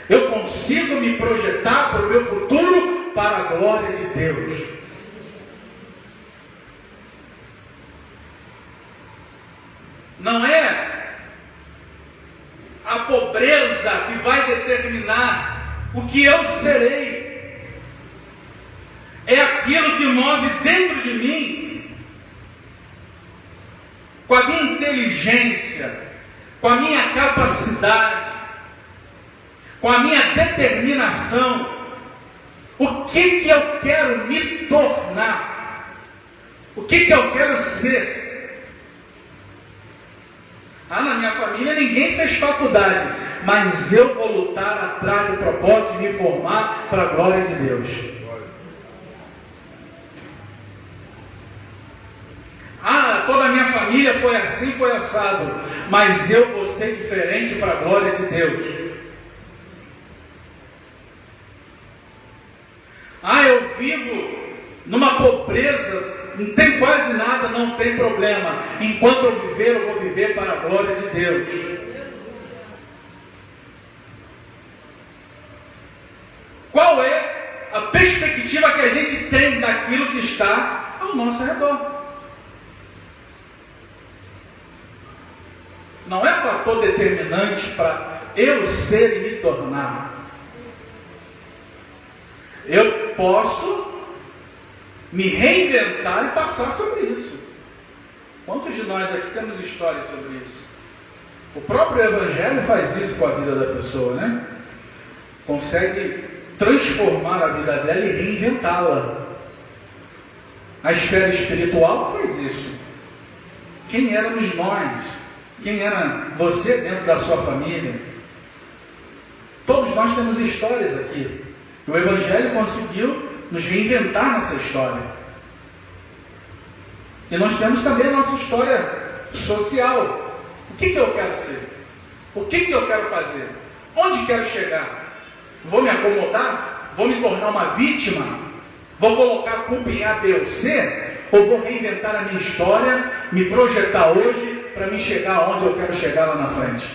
eu consigo me projetar para o meu futuro para a glória de Deus. Não é a pobreza que vai determinar o que eu serei. É aquilo que move dentro de mim, com a minha inteligência, com a minha capacidade, com a minha determinação, o que eu quero me tornar, o que eu quero ser. Na minha família ninguém fez faculdade, mas eu vou lutar atrás do propósito de me formar para a glória de Deus. Toda a minha família foi assim, foi assado, mas eu vou ser diferente para a glória de Deus. Eu vivo numa pobreza, não tem quase nada, não tem problema. Enquanto eu viver, eu vou viver para a glória de Deus. Qual é a perspectiva que a gente tem daquilo que está ao nosso redor? Não é fator determinante para eu ser e me tornar. Eu posso me reinventar e passar sobre isso. Quantos de nós aqui temos histórias sobre isso? O próprio Evangelho faz isso com a vida da pessoa, né? Consegue transformar a vida dela e reinventá-la. A esfera espiritual faz isso. Quem éramos nós? Quem era você dentro da sua família? Todos nós temos histórias aqui. O Evangelho conseguiu nos reinventar nessa história. E nós temos também a nossa história social. O que eu quero ser? O que eu quero fazer? Onde quero chegar? Vou me acomodar? Vou me tornar uma vítima? Vou colocar a culpa em A, B ou C? Ou vou reinventar a minha história, me projetar hoje para me chegar onde eu quero chegar lá na frente?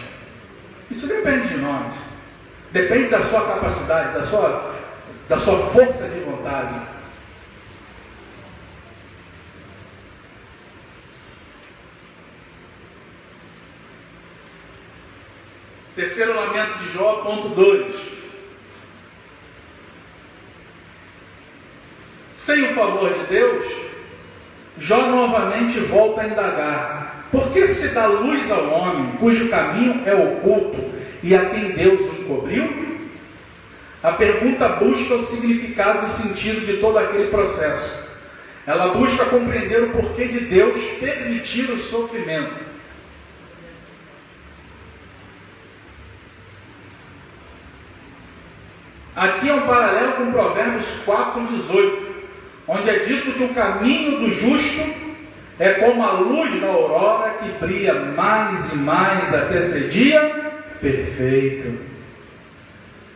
Isso depende de nós. Depende da sua capacidade, da sua força de vontade. Terceiro lamento de Jó, ponto 2. Sem o favor de Deus, Jó novamente volta a indagar: por que se dá luz ao homem, cujo caminho é oculto, e a quem Deus o encobriu? A pergunta busca o significado e o sentido de todo aquele processo. Ela busca compreender o porquê de Deus permitir o sofrimento. Aqui é um paralelo com Provérbios 4:18, onde é dito que o caminho do justo é como a luz da aurora que brilha mais e mais até ser dia perfeito.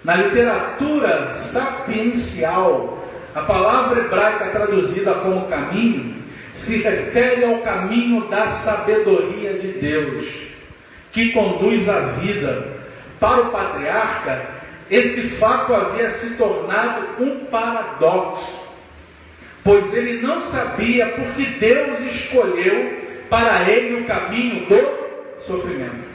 Na literatura sapiencial, A palavra hebraica traduzida como caminho se refere ao caminho da sabedoria de Deus, que conduz a vida. Para o patriarca, esse fato havia se tornado um paradoxo, pois ele não sabia porque Deus escolheu para ele o caminho do sofrimento.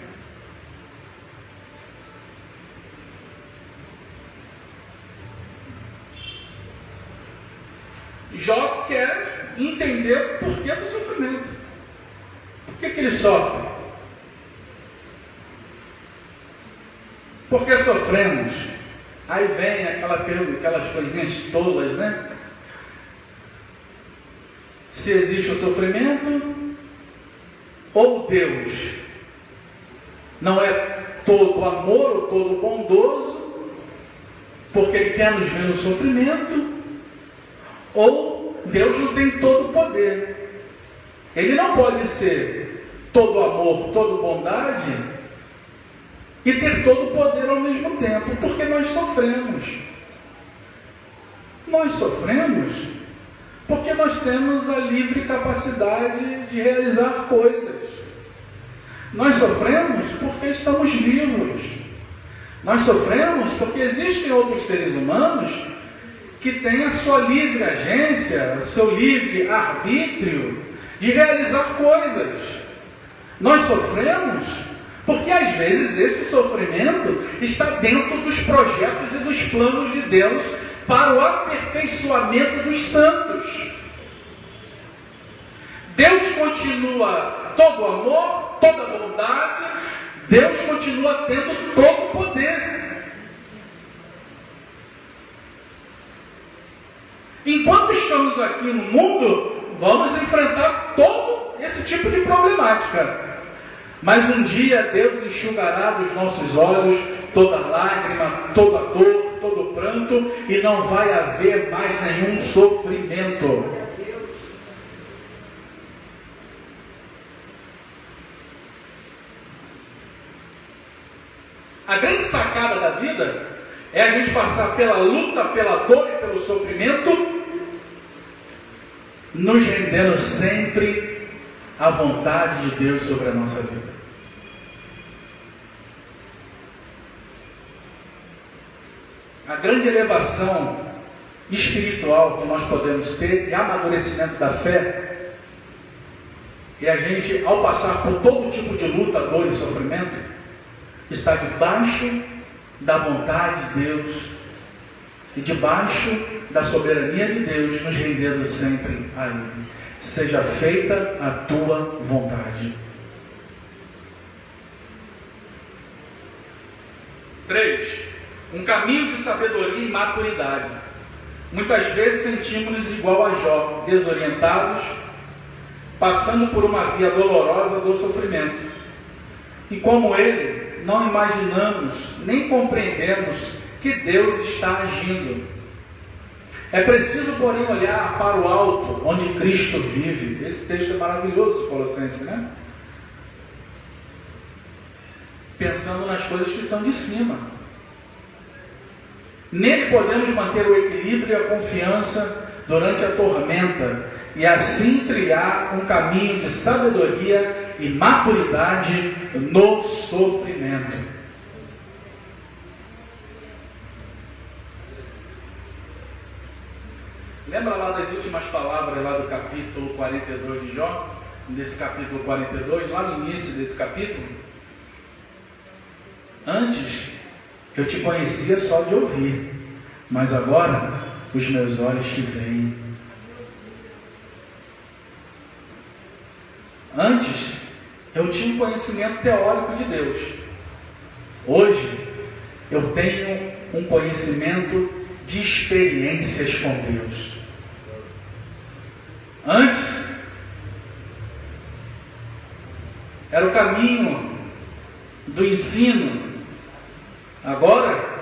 Jó quer entender o porquê do sofrimento. Por que ele sofre? Por que sofremos? Aí vem aquelas coisinhas tolas, né? Se existe o sofrimento, ou Deus não é todo amor ou todo bondoso, porque Ele quer nos ver no sofrimento, ou Deus não tem todo o poder. Ele não pode ser todo amor, toda bondade e ter todo o poder ao mesmo tempo, porque nós sofremos. Nós sofremos porque nós temos a livre capacidade de realizar coisas. Nós sofremos porque estamos vivos. Nós sofremos porque existem outros seres humanos que têm a sua livre agência, o seu livre arbítrio de realizar coisas. Nós sofremos porque às vezes esse sofrimento está dentro dos projetos e dos planos de Deus para o aperfeiçoamento dos santos. Deus continua todo amor, toda bondade, Deus continua tendo todo o poder. Enquanto estamos aqui no mundo, vamos enfrentar todo esse tipo de problemática. Mas um dia Deus enxugará dos nossos olhos toda lágrima, toda dor, todo pranto, e não vai haver mais nenhum sofrimento. A grande sacada da vida é a gente passar pela luta, pela dor e pelo sofrimento, nos rendendo sempre à vontade de Deus sobre a nossa vida. A grande elevação espiritual que nós podemos ter e amadurecimento da fé é a gente, ao passar por todo tipo de luta, dor e sofrimento, estar debaixo da vontade de Deus e debaixo da soberania de Deus, nos rendendo sempre a Ele. Seja feita a tua vontade. 3. Um caminho de sabedoria e maturidade. Muitas vezes sentimos-nos igual a Jó, desorientados, passando por uma via dolorosa do sofrimento. E como ele, não imaginamos, nem compreendemos que Deus está agindo. É preciso, porém, olhar para o alto, onde Cristo vive. Esse texto é maravilhoso, Colossenses, né? Pensando nas coisas que são de cima. Nele podemos manter o equilíbrio e a confiança durante a tormenta e assim trilhar um caminho de sabedoria e maturidade no sofrimento. Lembra lá das últimas palavras lá do capítulo 42 de Jó? Desse capítulo 42, lá no início desse capítulo? Antes eu te conhecia só de ouvir, mas agora os meus olhos te veem. Antes eu tinha um conhecimento teórico de Deus. Hoje eu tenho um conhecimento de experiências com Deus. Antes era o caminho do ensino. Agora,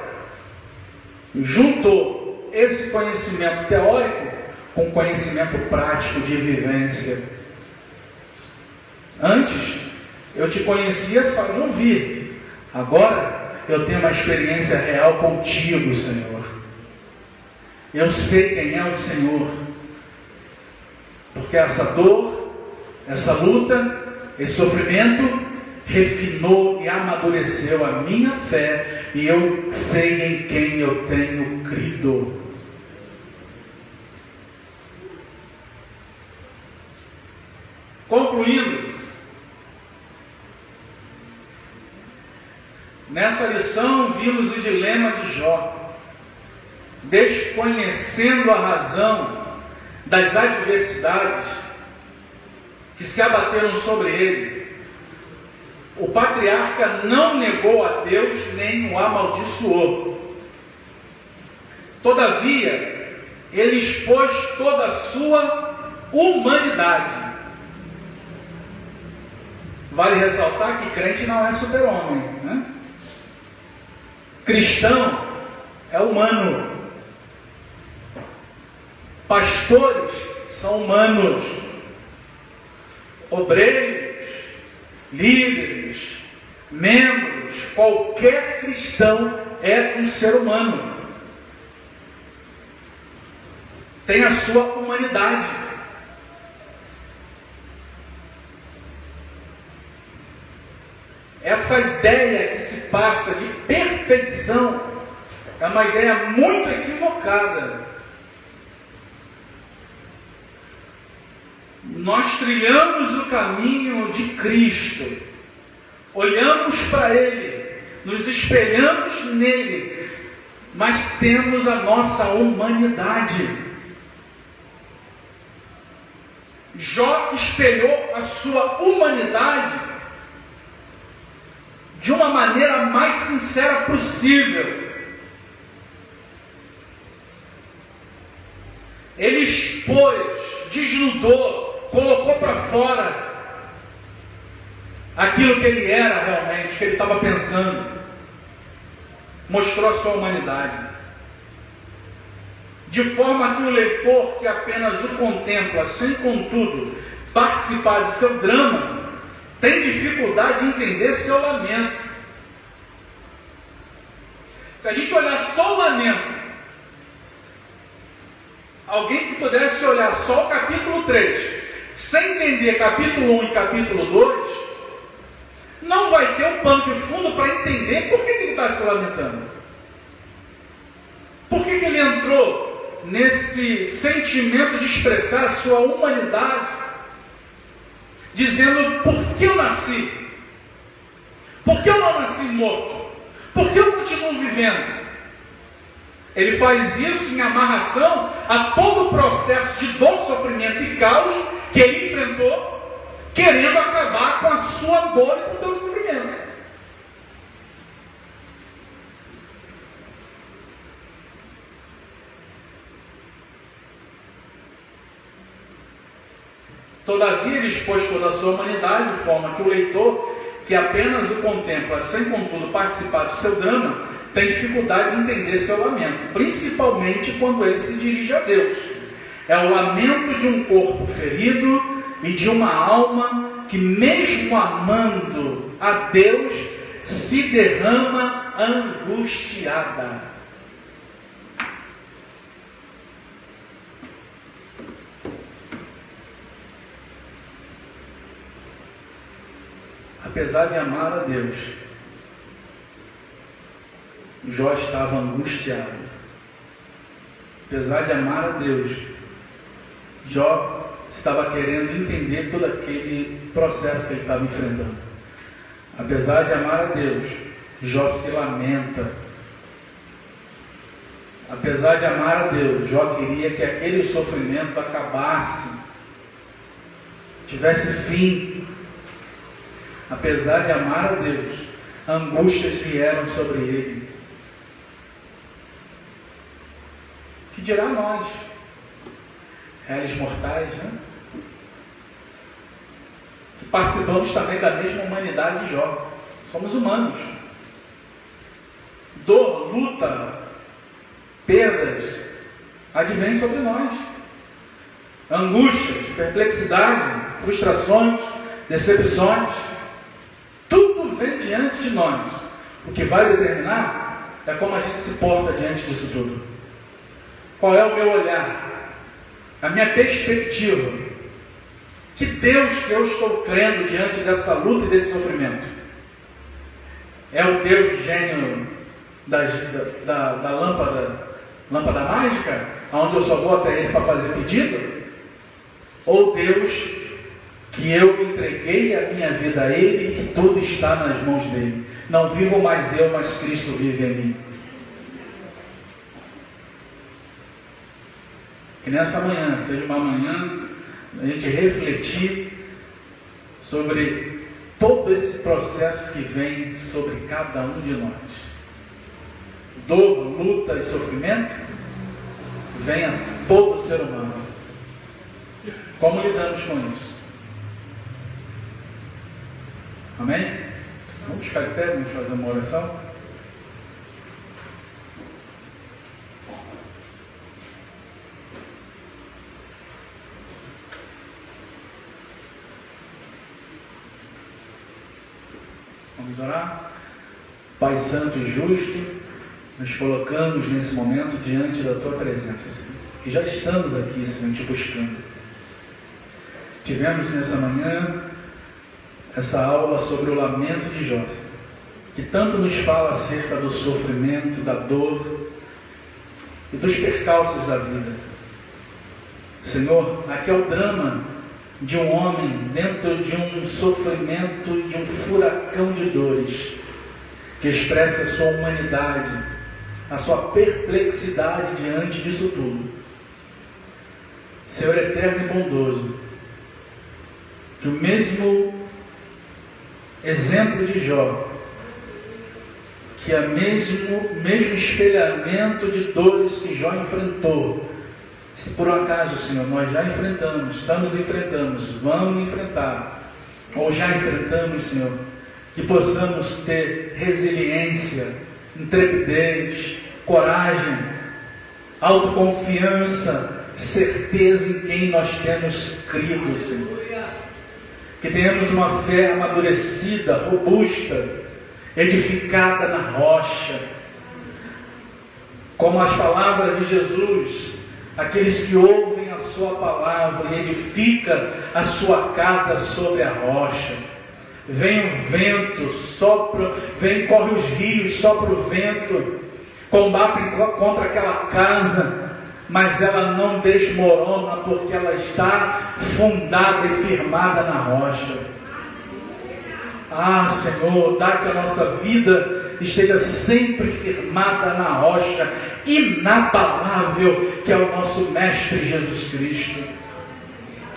juntou esse conhecimento teórico com conhecimento prático de vivência. Antes, eu te conhecia só de ouvir. Agora, eu tenho uma experiência real contigo, Senhor. Eu sei quem é o Senhor, porque essa dor, essa luta, esse sofrimento refinou e amadureceu a minha fé, e eu sei em quem eu tenho crido. Concluindo, nessa lição vimos o dilema de Jó, desconhecendo a razão das adversidades que se abateram sobre ele. O patriarca não negou a Deus nem o amaldiçoou. Todavia, ele expôs toda a sua humanidade. Vale ressaltar que crente não é super-homem, né? Cristão é humano. Pastores são humanos. Obreiros, líderes, membros, qualquer cristão é um ser humano. Tem a sua humanidade. Essa ideia que se passa de perfeição é uma ideia muito equivocada. Nós trilhamos o caminho de Cristo, olhamos para Ele, nos espelhamos nele, mas temos a nossa humanidade. Jó espelhou a sua humanidade de uma maneira mais sincera possível. Ele expôs, desnudou, colocou para fora aquilo que ele era realmente, que ele estava pensando. Mostrou a sua humanidade. De forma que o leitor que apenas o contempla, sem contudo participar de seu drama, tem dificuldade em entender seu lamento. Se a gente olhar só o lamento, alguém que pudesse olhar só o capítulo 3, sem entender capítulo 1 e capítulo 2, não vai ter um pano de fundo para entender por que ele está se lamentando. Por que ele entrou nesse sentimento de expressar a sua humanidade, dizendo: por que eu nasci? Por que eu não nasci morto? Por que eu continuo vivendo? Ele faz isso em amarração a todo o processo de dor, sofrimento e caos que ele enfrentou, querendo acabar com a sua dor e com o teu sofrimento. Todavia, ele expôs toda a sua humanidade, de forma que o leitor, que apenas o contempla, sem contudo participar do seu drama, tem dificuldade de entender seu lamento, principalmente quando ele se dirige a Deus. É o lamento de um corpo ferido e de uma alma que, mesmo amando a Deus, se derrama angustiada. Apesar de amar a Deus, Jó estava angustiado. Apesar de amar a Deus, Jó estava querendo entender todo aquele processo que ele estava enfrentando. Apesar de amar a Deus, Jó se lamenta. Apesar de amar a Deus, Jó queria que aquele sofrimento acabasse, tivesse fim. Apesar de amar a Deus, angústias vieram sobre ele. Que dirá nós, réis mortais, né? Que participamos também da mesma humanidade de Jó. Somos humanos. Dor, luta, perdas advêm sobre nós. Angústias, perplexidade, frustrações, decepções, tudo vem diante de nós. O que vai determinar é como a gente se porta diante disso tudo. Qual é o meu olhar? A minha perspectiva? Que Deus que eu estou crendo diante dessa luta e desse sofrimento? É o Deus gênio da lâmpada mágica, onde eu só vou até Ele para fazer pedido? Ou Deus que eu entreguei a minha vida a Ele e que tudo está nas mãos dEle? Não vivo mais eu, mas Cristo vive em mim. Que nessa manhã seja uma manhã a gente refletir sobre todo esse processo que vem sobre cada um de nós. Dor, luta e sofrimento vem a todo ser humano. Como lidamos com isso? Amém? Vamos ficar de pé, vamos fazer uma oração. Vamos orar. Pai Santo e Justo, nos colocamos nesse momento diante da Tua presença, Senhor. E já estamos aqui, Senhor, te buscando. Tivemos nessa manhã essa aula sobre o lamento de Jó, que tanto nos fala acerca do sofrimento, da dor e dos percalços da vida. Senhor, aqui é o drama de um homem dentro de um sofrimento, de um furacão de dores, que expressa a sua humanidade, a sua perplexidade diante disso tudo. Senhor eterno e bondoso, que o mesmo exemplo de Jó, que o mesmo espelhamento de dores que Jó enfrentou, se por um acaso, Senhor, nós já enfrentamos, estamos enfrentando, vamos enfrentar, ou já enfrentamos, Senhor, que possamos ter resiliência, intrepidez, coragem, autoconfiança, certeza em quem nós temos crido, Senhor. Que tenhamos uma fé amadurecida, robusta, edificada na rocha, como as palavras de Jesus. Aqueles que ouvem a sua palavra e edificam a sua casa sobre a rocha. Vem o vento, sopra, corre os rios, sopra o vento, combatem contra aquela casa, mas ela não desmorona, porque ela está fundada e firmada na rocha. Ah, Senhor, dá que a nossa vida esteja sempre firmada na rocha, inabalável, que é o nosso Mestre Jesus Cristo.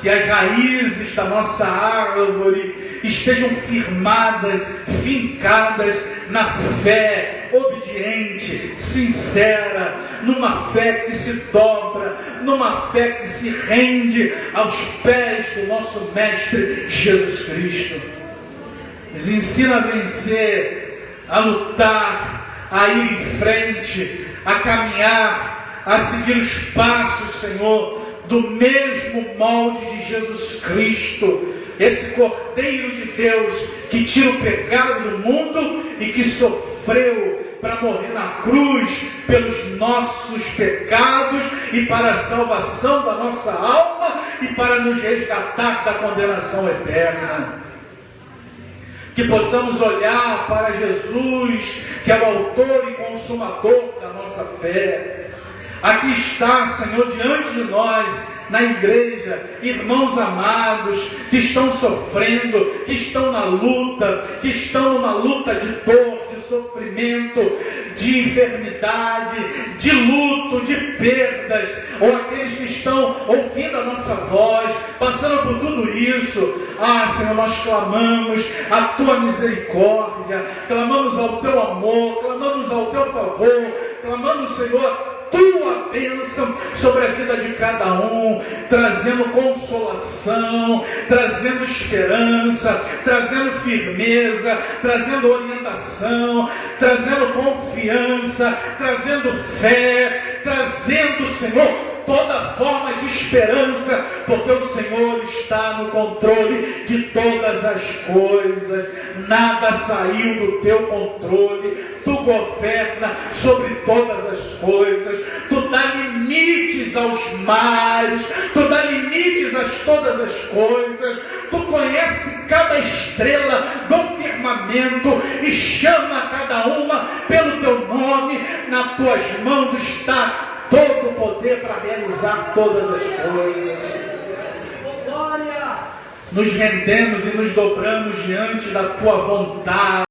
Que as raízes da nossa árvore estejam firmadas, fincadas na fé obediente, sincera, numa fé que se dobra, numa fé que se rende aos pés do nosso Mestre Jesus Cristo. Nos ensina a vencer, a lutar, a ir em frente, a caminhar, a seguir os passos, Senhor, do mesmo molde de Jesus Cristo, esse Cordeiro de Deus que tira o pecado do mundo e que sofreu para morrer na cruz pelos nossos pecados e para a salvação da nossa alma e para nos resgatar da condenação eterna. Que possamos olhar para Jesus, que é o autor e consumador da nossa fé. Aqui está, Senhor, diante de nós, na igreja, irmãos amados, que estão sofrendo, que estão na luta, que estão numa luta de dor, de sofrimento, de enfermidade, de luto, de perdas, ou aqueles que estão ouvindo a nossa voz, passando por tudo isso. Ah, Senhor, nós clamamos a Tua misericórdia, clamamos ao Teu amor, clamamos ao Teu favor, clamamos, Senhor, Tua bênção sobre a vida de cada um, trazendo consolação, trazendo esperança, trazendo firmeza, trazendo orientação, trazendo confiança, trazendo fé, trazendo, Senhor, toda forma de esperança, porque o Senhor está no controle de todas as coisas, nada saiu do teu controle, tu governa sobre todas as coisas, tu dá limites aos mares, tu dá limites a todas as coisas, tu conhece cada estrela do firmamento e chama cada uma pelo teu nome, nas tuas mãos está todo o poder para realizar todas as coisas. Nos rendemos e nos dobramos diante da tua vontade.